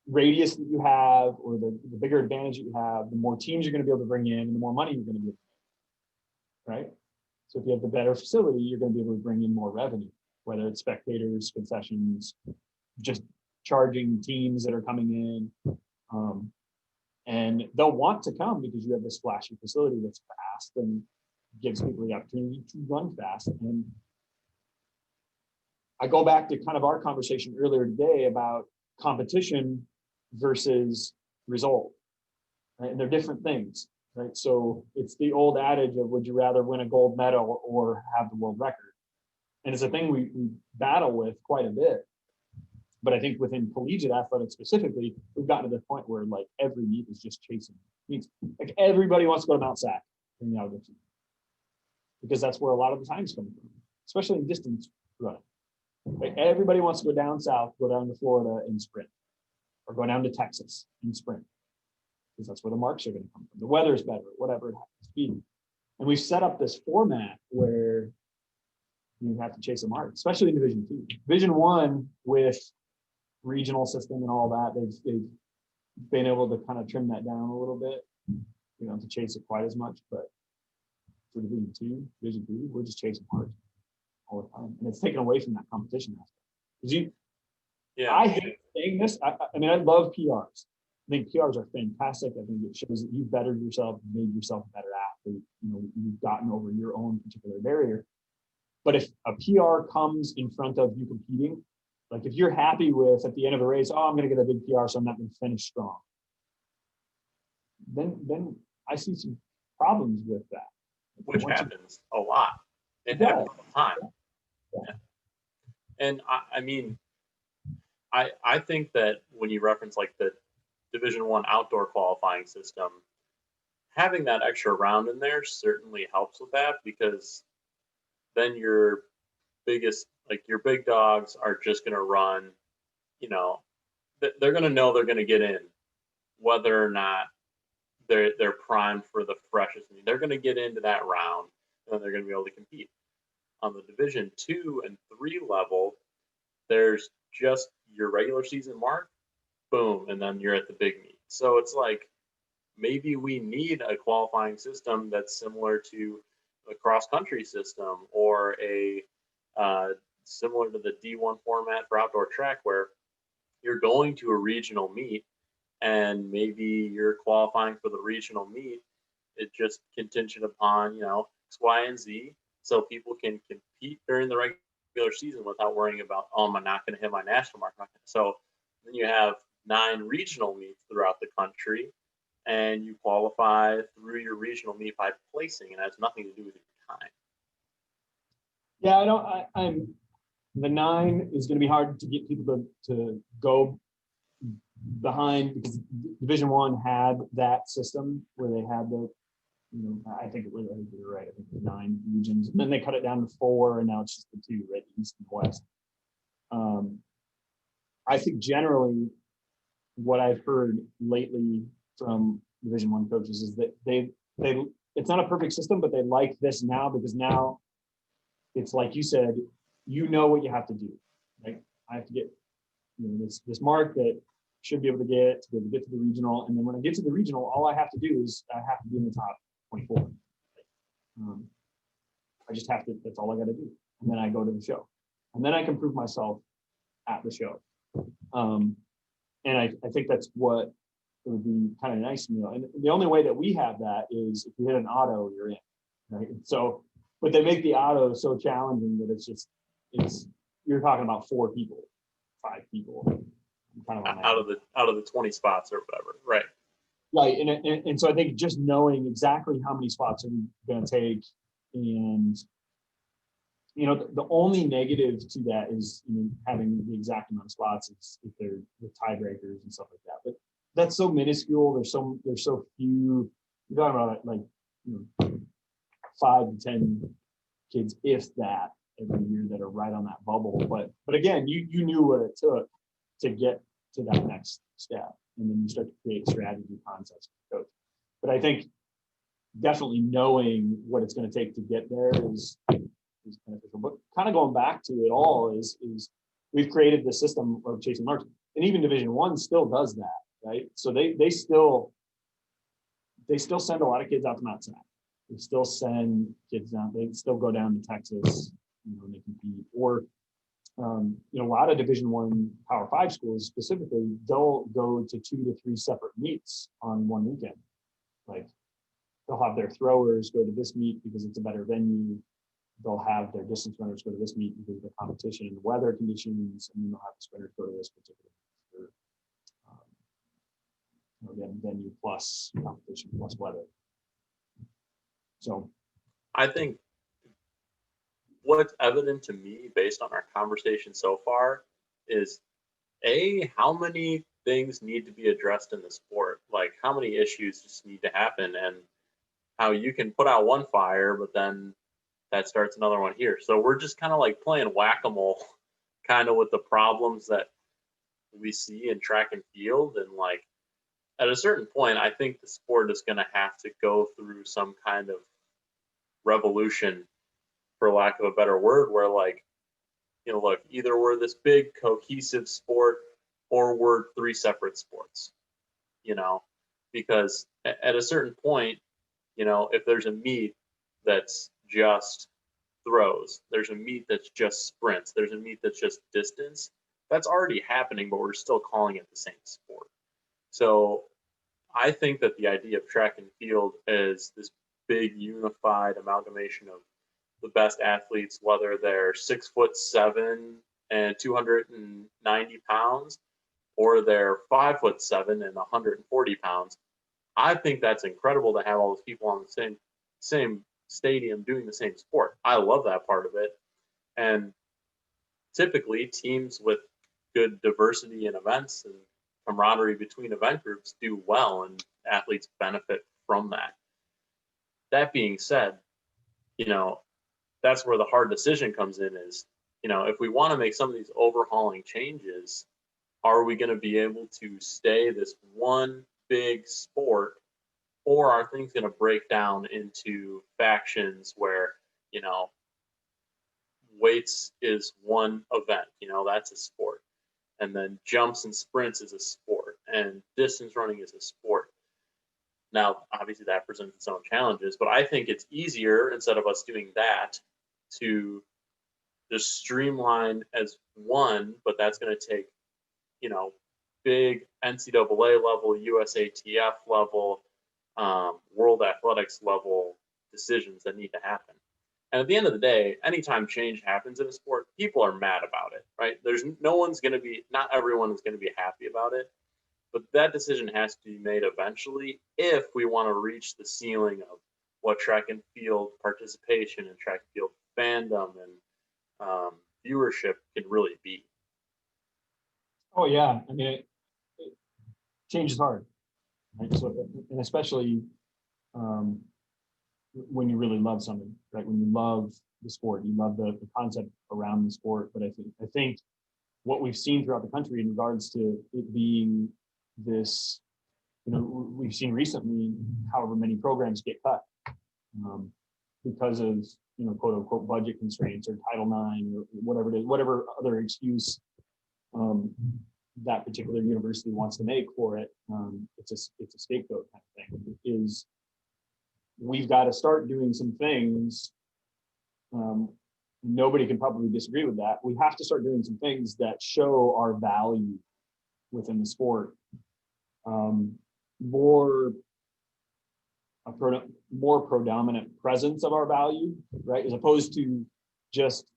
radius that you have, or the bigger advantage that you have, the more teams you're going to be able to bring in, and the more money you're going to be able to make, right? So if you have the better facility, you're going to be able to bring in more revenue, whether it's spectators, concessions, just charging teams that are coming in. And they'll want to come because you have this flashy facility that's fast and gives people the opportunity to run fast. And I go back to kind of our conversation earlier today about competition versus result, right? And they're different things, right? So it's the old adage of, would you rather win a gold medal or have the world record? And it's a thing we battle with quite a bit. But I think within collegiate athletics specifically, we've gotten to the point where like every meet is just chasing meets. Like everybody wants to go to Mount Sac in the outdoor season, because that's where a lot of the times come from, especially in distance running. Like everybody wants to go down south, go down to Florida and sprint, or go down to Texas and sprint, because that's where the marks are going to come from. The weather is better, whatever it happens to be. And we've set up this format where you have to chase a mark, especially in Division 2. Division 1 with regional system and all that, they've been able to kind of trim that down a little bit, you know, to chase it quite as much. But for Division 2, Division 3, we're just chasing marks all the time, and it's taken away from that competition aspect. I hate saying this. I mean, I love PRs. I think PRs are fantastic. I think it shows that you've bettered yourself, made yourself a better athlete. You know, you've gotten over your own particular barrier. But if a PR comes in front of you competing, like if you're happy with at the end of a race, oh, I'm going to get a big PR, so I'm not going to finish strong, then I see some problems with that. Which happens a lot. It happens all the time. Yeah. And I mean, I think that when you reference like the Division 1 outdoor qualifying system, having that extra round in there certainly helps with that, because then your biggest, like your big dogs are just going to run, you know, they're going to know they're going to get in, whether or not they're primed for the freshest. They're going to get into that round, and they're going to be able to compete. On the Division 2 and 3 level, there's just your regular season mark, boom, and then you're at the big meet. So it's like, maybe we need a qualifying system that's similar to a cross country system, or a similar to the D1 format for outdoor track, where you're going to a regional meet and maybe you're qualifying for the regional meet. It's just contingent upon, you know, X, Y, and Z, so people can compete during the regular season without worrying about, oh, am I not going to hit my national mark? So then you have 9 regional meets throughout the country, and you qualify through your regional meet by placing, and it has nothing to do with your time. Yeah, I'm the 9 is going to be hard to get people to go behind, because Division 1 had that system where they had the, you know, I think you're right. I think the 9 regions, and then they cut it down to 4, and now it's just the 2, right, East and West. I think generally what I've heard lately from Division 1 coaches is that they it's not a perfect system, but they like this now, because now it's like you said, you know what you have to do, right? I have to get, you know, this mark that should be able to get to the regional, and then when I get to the regional, all I have to do is I have to be in the top 24. I just have to. That's all I got to do, and then I go to the show, and then I can prove myself at the show. And I think that's what it would be kind of nice to me. And the only way that we have that is if you hit an auto, you're in, right? So, but they make the auto so challenging that it's you're talking about 4 people, 5 people, kind of out of the 20 spots or whatever, right? Right, and so I think just knowing exactly how many spots are we going to take, and you know, the only negative to that is, you know, having the exact amount of spots if they're with tiebreakers and stuff like that. But that's so minuscule. There's so few. You're talking about like, you know, 5 to 10 kids, if that, every year that are right on that bubble. But again, you knew what it took to get to that next step, and then you start to create strategy concepts for coach. But I think definitely knowing what it's going to take to get there is beneficial. But kind of going back to it all is we've created the system of chasing marks, and even Division One still does that, right? So they still send a lot of kids out to Mount Sac. They still send kids down. They still go down to Texas, and they compete. Or a lot of Division One Power Five schools specifically, they'll go to 2 to 3 separate meets on one weekend. Like they'll have their throwers go to this meet because it's a better venue. They'll have their distance runners go to this meet because of the competition and the weather conditions, and then they'll have the sprinters go to this particular again, venue plus competition plus weather. So I think what's evident to me based on our conversation so far is how many things need to be addressed in the sport, like how many issues just need to happen, and how you can put out one fire, but then that starts another one here. So we're just kind of like playing whack-a-mole kind of with the problems that we see in track and field. And like at a certain point, I think the sport is going to have to go through some kind of revolution, for lack of a better word, where like, look, either we're this big cohesive sport or we're 3 separate sports, because at a certain point, if there's a meet that's just throws, there's a meet that's just sprints, there's a meet that's just distance, that's already happening, but we're still calling it the same sport. So I think that the idea of track and field is this big unified amalgamation of the best athletes, whether they're 6'7" and 290 pounds, or they're 5'7" and 140 pounds. I think that's incredible to have all those people on the same stadium doing the same sport. I love that part of it. And typically teams with good diversity in events and camaraderie between event groups do well, and athletes benefit from that. That being said, that's where the hard decision comes in is, if we want to make some of these overhauling changes, are we going to be able to stay this one big sport, or are things going to break down into factions where, weights is one event, that's a sport. And then jumps and sprints is a sport, and distance running is a sport. Now, obviously that presents its own challenges, but I think it's easier, instead of us doing that, to just streamline as one, but that's going to take, big NCAA level, USATF level, World Athletics level decisions that need to happen. And at the end of the day, anytime change happens in a sport, people are mad about it, right? Not everyone is going to be happy about it, but that decision has to be made eventually if we want to reach the ceiling of what track and field participation and track and field fandom and viewership can really be. Oh yeah, I mean, change is hard, right? So, and especially when you really love something, right? When you love the sport, you love the concept around the sport. But I think what we've seen throughout the country in regards to it being this, we've seen recently however many programs get cut because of quote unquote budget constraints or Title IX or whatever it is, whatever other excuse that particular university wants to make for it. It's a scapegoat kind of thing. Is we've got to start doing some things. Nobody can probably disagree with that. We have to start doing some things that show our value within the sport. More predominant presence of our value, right? As opposed to just,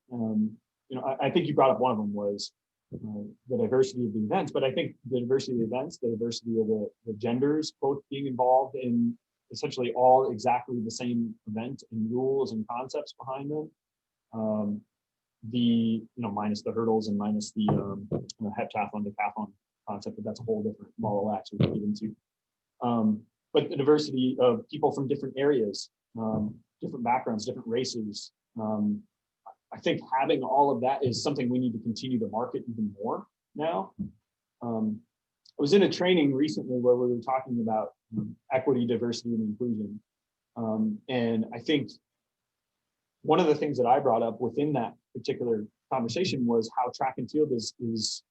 I think you brought up one of them was the diversity of the events, but I think the diversity of the events, the diversity of the genders, both being involved in essentially all exactly the same event and rules and concepts behind them. Minus the hurdles and minus the heptathlon, decathlon concept, but that's a whole different ball of wax we can get into. But the diversity of people from different areas, different backgrounds, different races. I think having all of that is something we need to continue to market even more now. I was in a training recently where we were talking about equity, diversity, and inclusion. And I think one of the things that I brought up within that particular conversation was how track and field is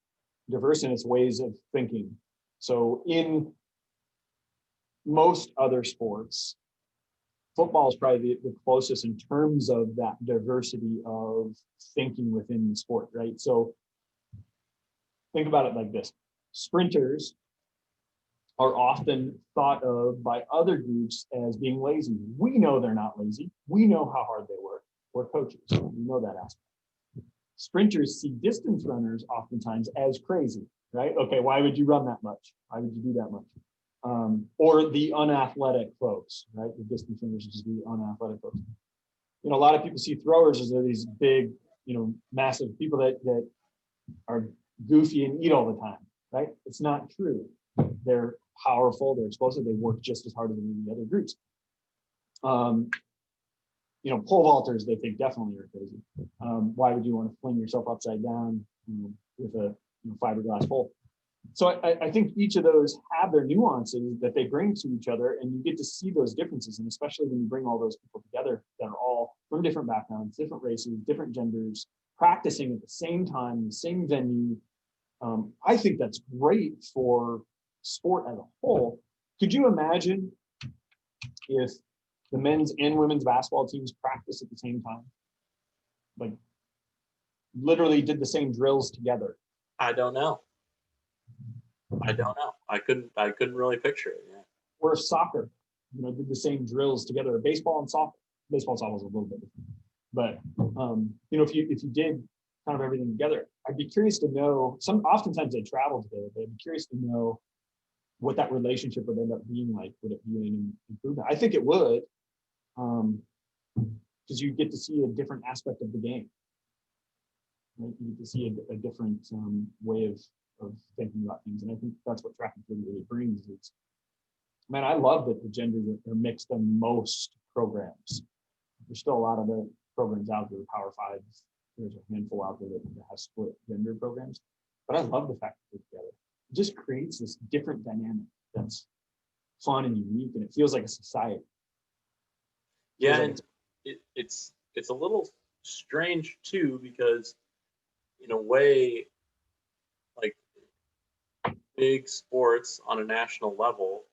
diverse in its ways of thinking. So in most other sports, football is probably the closest in terms of that diversity of thinking within the sport, right? So think about it like this. Sprinters are often thought of by other groups as being lazy. We know they're not lazy. We know how hard they work. We're coaches. We know that aspect. Sprinters see distance runners oftentimes as crazy, right? Okay, why would you run that much? Why would you do that much? Or the unathletic folks, right? The distance runners is the unathletic folks. You know, a lot of people see throwers as these big, massive people that are goofy and eat all the time, right? It's not true. They're powerful, they're explosive, they work just as hard as any of the other groups. Pole vaulters, they think definitely are crazy. Why would you want to fling yourself upside down with a fiberglass pole? So I think each of those have their nuances that they bring to each other, and you get to see those differences. And especially when you bring all those people together that are all from different backgrounds, different races, different genders, practicing at the same time, the same venue. I think that's great for sport as a whole. Could you imagine if the men's and women's basketball teams practice at the same time? Like literally did the same drills together. I don't know. I couldn't really picture it. Yeah. Or if soccer, did the same drills together. Baseball and softball. Baseball and softball is a little bit different. But if you did kind of everything together, I'd be curious to know. Oftentimes they travel together, but I'd be curious to know what that relationship would end up being like. Would it be an improvement? I think it would, because you get to see a different aspect of the game. Right? You get to see a different way of thinking about things, and I think that's what track and field really brings. It's, man, I love that the genders are mixed in most programs. There's still a lot of the programs out there, Power Fives. There's a handful out there that has split gender programs, but I love the fact that they're together. It just creates this different dynamic that's fun and unique, and it feels like a society. Yeah, and it's a little strange too, because in a way, like big sports on a national level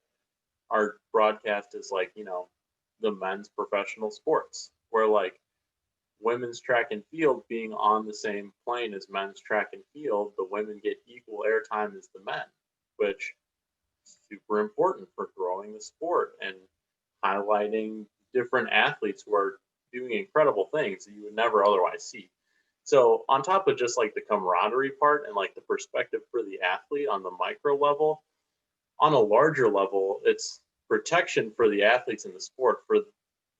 are broadcast as like, the men's professional sports, where like women's track and field being on the same plane as men's track and field, the women get equal airtime as the men, which is super important for growing the sport and highlighting different athletes who are doing incredible things that you would never otherwise see. So on top of just like the camaraderie part and like the perspective for the athlete on the micro level, on a larger level, it's protection for the athletes in the sport, for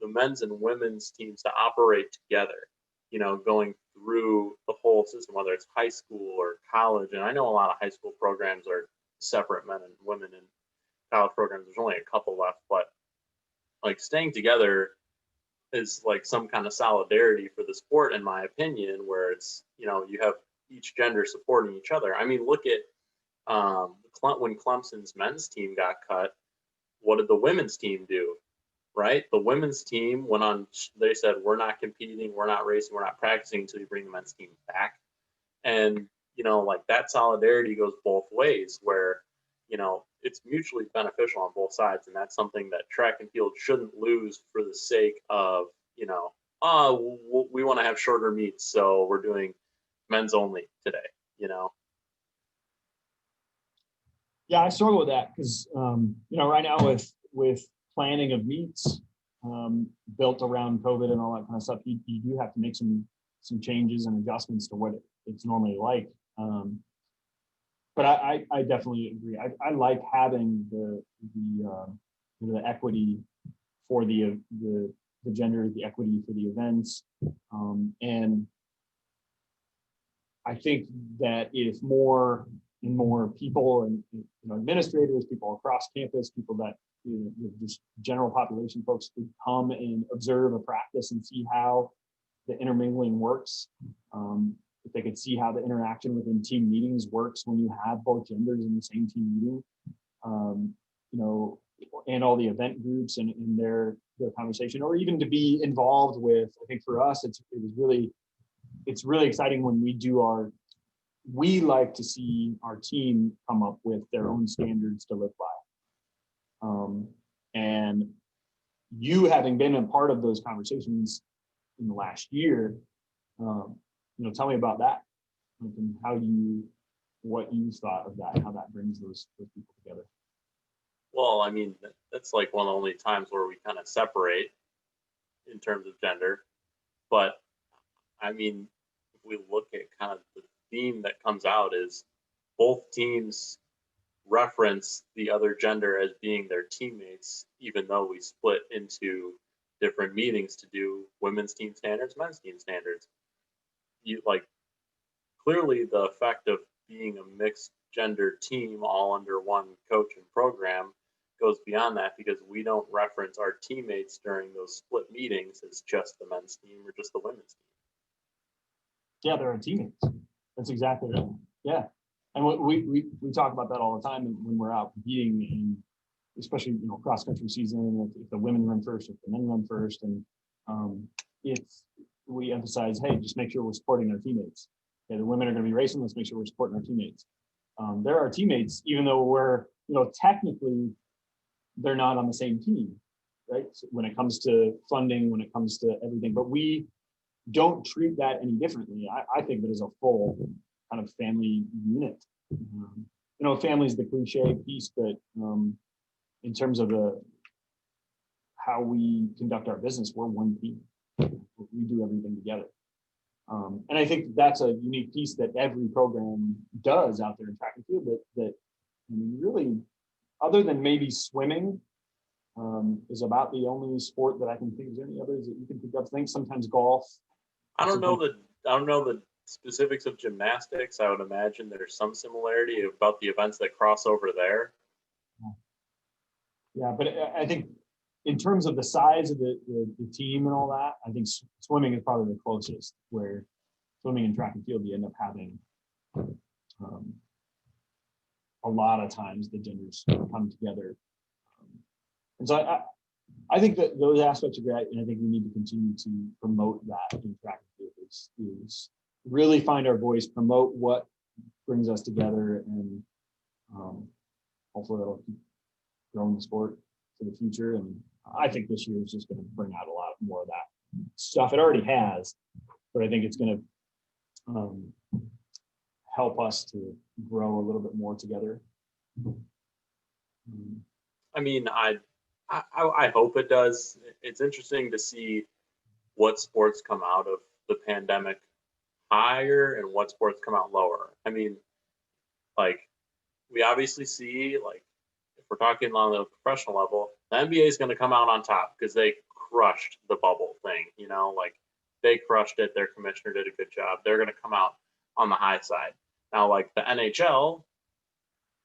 the men's and women's teams to operate together, going through the whole system, whether it's high school or college. And I know a lot of high school programs are separate, men and women, and college programs, there's only a couple left, but like staying together is like some kind of solidarity for the sport, in my opinion, where it's, you have each gender supporting each other. I mean, look at when Clemson's men's team got cut, what did the women's team do? Right? The women's team went on, they said, we're not competing, we're not racing, we're not practicing until you bring the men's team back. And, like that solidarity goes both ways, where, it's mutually beneficial on both sides. And that's something that track and field shouldn't lose for the sake of, we want to have shorter meets, so we're doing men's only today, Yeah, I struggle with that because, right now with planning of meets built around COVID and all that kind of stuff, you do have to make some changes and adjustments to what it's normally like. But I definitely agree. I like having the equity for the gender, the equity for the events, and I think that if more and more people and administrators, people across campus, people that just general population folks could come and observe a practice and see how the intermingling works. If they could see how the interaction within team meetings works when you have both genders in the same team meeting, and all the event groups and in their conversation, or even to be involved with. I think for us, it's really exciting when we like to see our team come up with their own standards to live by. And you having been a part of those conversations in the last year, tell me about that, and what you thought of that, how that brings those people together. Well, I mean, that's like one of the only times where we kind of separate in terms of gender. But I mean, if we look at kind of the theme that comes out is both teams reference the other gender as being their teammates, even though we split into different meetings to do women's team standards, men's team standards. Clearly the effect of being a mixed gender team all under one coach and program goes beyond that, because we don't reference our teammates during those split meetings as just the men's team or just the women's team. Yeah, they're our teammates. That's exactly right. Yeah. And we talk about that all the time when we're out competing, and especially cross country season, if the women run first, if the men run first, and we emphasize, hey, just make sure we're supporting our teammates. Okay, the women are going to be racing. Let's make sure we're supporting our teammates. They're our teammates, even though we're technically they're not on the same team, right? So when it comes to funding, when it comes to everything, but we don't treat that any differently. I think of it as a full kind of family unit. Family is the cliche piece, but in terms of how we conduct our business, we're one team. We do everything together. And I think that's a unique piece that every program does out there in track and field, that really, other than maybe swimming, is about the only sport that I can think of. Any others that you can think of? I think sometimes golf. I don't know the specifics of gymnastics. I would imagine there's some similarity about the events that cross over there. Yeah, but I think in terms of the size of the team and all that, I think swimming is probably the closest, where swimming and track and field, you end up having a lot of times the genders come together. And so I think that those aspects are great, and I think we need to continue to promote that in track and field, is really find our voice, promote what brings us together, and hopefully that'll keep growing the sport for the future. And I think this year is just going to bring out a lot more of that stuff. It already has, but I think it's going to help us to grow a little bit more together. I mean, I hope it does. It's interesting to see what sports come out of the pandemic higher and what sports come out lower. I mean, we obviously see, if we're talking on the professional level, the NBA is going to come out on top because they crushed the bubble thing. They crushed it. Their commissioner did a good job. They're going to come out on the high side. Now, the NHL,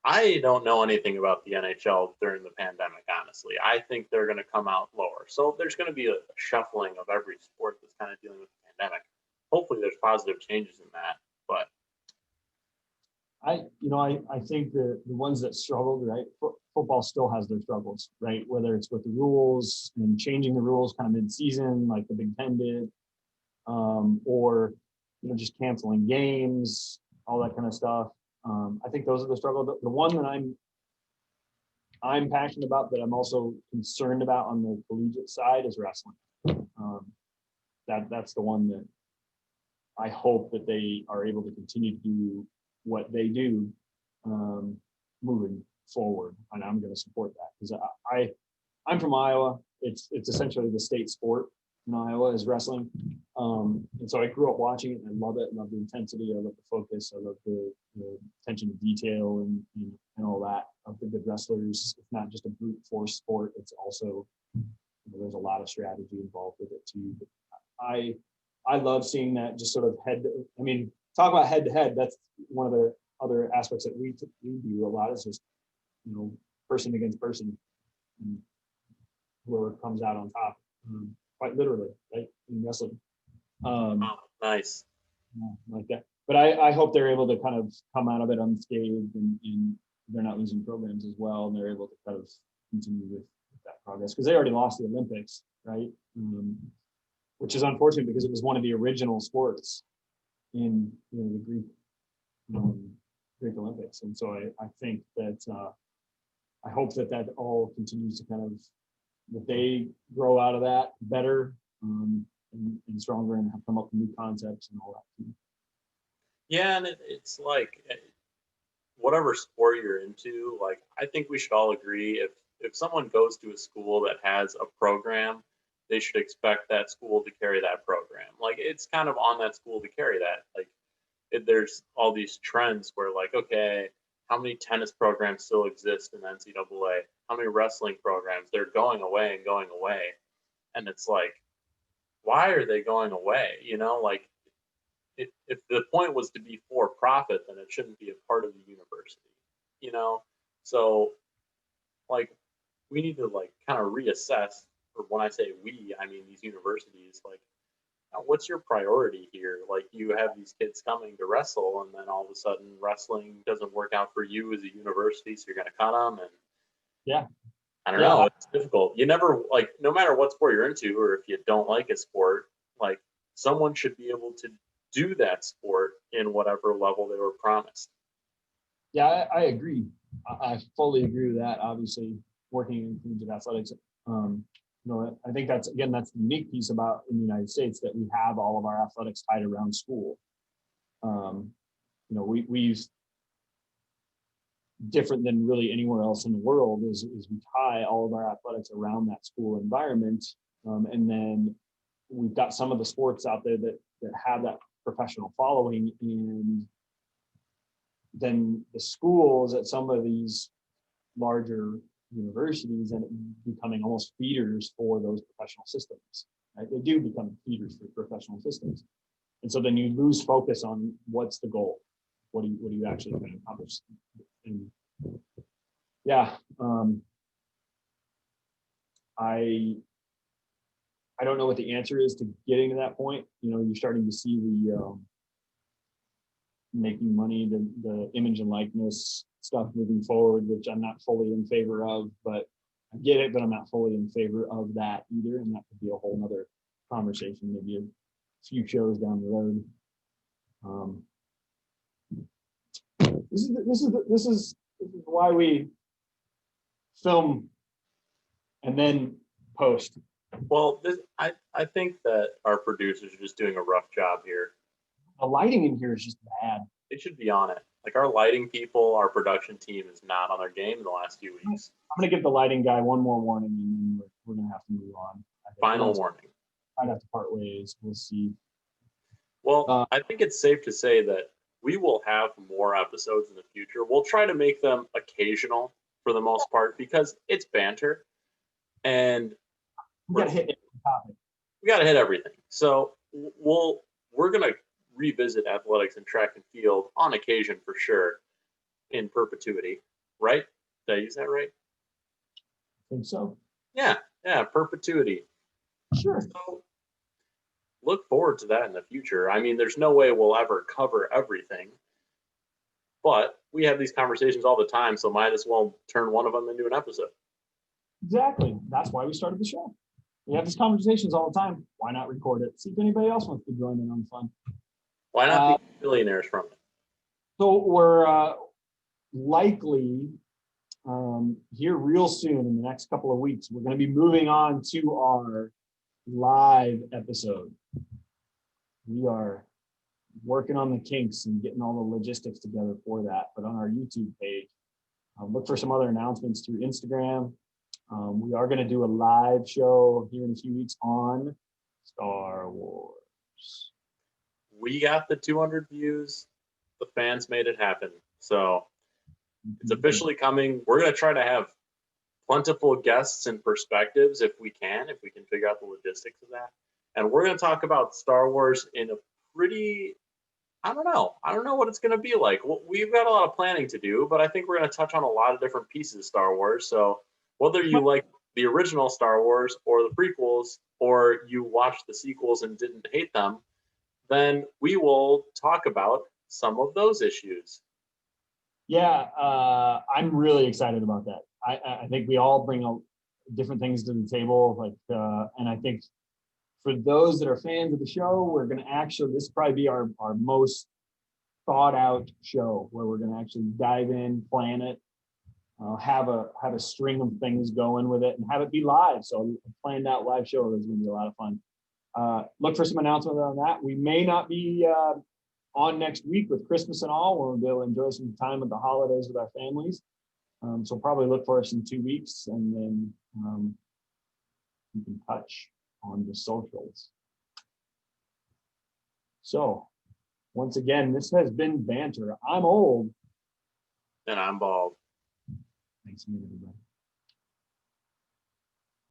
I don't know anything about the NHL during the pandemic, honestly. I think they're going to come out lower. So there's going to be a shuffling of every sport that's kind of dealing with the pandemic. Hopefully there's positive changes in that, but I think the ones that struggled, right? Football still has their struggles, right? Whether it's with the rules and changing the rules kind of mid-season, like the Big Ten did, or just canceling games, all that kind of stuff. I think those are the struggles. The one that I'm passionate about, that I'm also concerned about on the collegiate side, is wrestling. That's the one that I hope that they are able to continue to do what they do moving forward, and I'm going to support that, because I'm from Iowa. It's essentially the state sport in Iowa is wrestling, and so I grew up watching it, and I love it. I love the intensity. I love the focus. I love the attention to detail and all that of the good wrestlers. It's not just a brute force sport. It's also there's a lot of strategy involved with it too. But I love seeing that, just sort of talk about head to head. That's one of the other aspects that we do a lot, is just person against person. and whoever comes out on top, quite literally, right, in wrestling. Oh, nice. Yeah, like that. But I hope they're able to kind of come out of it unscathed, and they're not losing programs as well, and they're able to kind of continue with that progress, because they already lost the Olympics, right? Which is unfortunate because it was one of the original sports in the Greek Olympics, and so I think that I hope that all continues to kind of, that they grow out of that better, and stronger, and have come up with new concepts and all that. Yeah, and it's like whatever sport you're into, like I think we should all agree if someone goes to a school that has a program, they should expect that school to carry that program. Like it's kind of on that school to carry that. Like there's all these trends where like, okay, how many tennis programs still exist in NCAA? How many wrestling programs? They're going away and going away. And it's like, why are they going away? Like if the point was to be for profit, then it shouldn't be a part of the university, you know? So like we need to like kind of reassess, or when I say we, I mean these universities, like what's your priority here? Like you have these kids coming to wrestle, and then all of a sudden wrestling doesn't work out for you as a university, so you're going to cut them. And Yeah, I don't yeah, know, it's difficult. You never, like, no matter what sport you're into, or if you don't like a sport, like someone should be able to do that sport in whatever level they were promised. yeah. I agree. I fully agree with that. Obviously, working in collegiate athletics, I think that's the unique piece about in the United States, that we have all of our athletics tied around school. We've different than really anywhere else in the world is we tie all of our athletics around that school environment, and then we've got some of the sports out there that have that professional following, and then the schools at some of these larger universities and becoming almost feeders for those professional systems. Right? They do become feeders for professional systems, and so then you lose focus on what's the goal. What do you actually kind of accomplish? And yeah, I don't know what the answer is to getting to that point. You're starting to see the making money, the image and likeness stuff moving forward, which I'm not fully in favor of, but I get it, but I'm not fully in favor of that either. And that could be a whole nother conversation, maybe a few shows down the road. This is why we film and then post. Well, I think that our producers are just doing a rough job here. The lighting in here is just bad. They should be on it. Like our lighting people, our production team is not on their game in the last few weeks. I'm going to give the lighting guy one more warning, and then we're going to have to move on. Final warning. I'd have to part ways. We'll see. Well, I think it's safe to say that we will have more episodes in the future. We'll try to make them occasional for the most part, because it's banter, and we got to hit every topic. We got to hit everything. So we're going to revisit athletics and track and field on occasion for sure, in perpetuity, right? Did I use that right? I think so. Yeah, perpetuity. Sure. So look forward to that in the future. I mean, there's no way we'll ever cover everything, but we have these conversations all the time, so might as well turn one of them into an episode. Exactly. That's why we started the show. We have these conversations all the time. Why not record it? See if anybody else wants to join in on the fun. Why not be billionaires from it? So we're likely here real soon, in the next couple of weeks, we're going to be moving on to our live episode. We are working on the kinks and getting all the logistics together for that. But on our YouTube page, look for some other announcements through Instagram. We are going to do a live show here in a few weeks on Star Wars. We got the 200 views. The fans made it happen. So it's officially coming. We're going to try to have plentiful guests and perspectives if we can figure out the logistics of that. And we're going to talk about Star Wars in a pretty, I don't know what it's going to be like. We've got a lot of planning to do, but I think we're going to touch on a lot of different pieces of Star Wars. So whether you like the original Star Wars or the prequels, or you watched the sequels and didn't hate them, then we will talk about some of those issues. Yeah, I'm really excited about that. I think we all bring different things to the table, and I think for those that are fans of the show, we're going to actually, this will probably be our most thought out show, where we're going to actually dive in, plan it, have a string of things going with it, and have it be live. So a planned out live show is going to be a lot of fun. Look for some announcements on that. We may not be on next week with Christmas and all. We'll be able to enjoy some time with the holidays with our families. So probably look for us in 2 weeks, and then we can touch on the socials. So once again, this has been Banter. I'm old. And I'm bald. Thanks, everybody.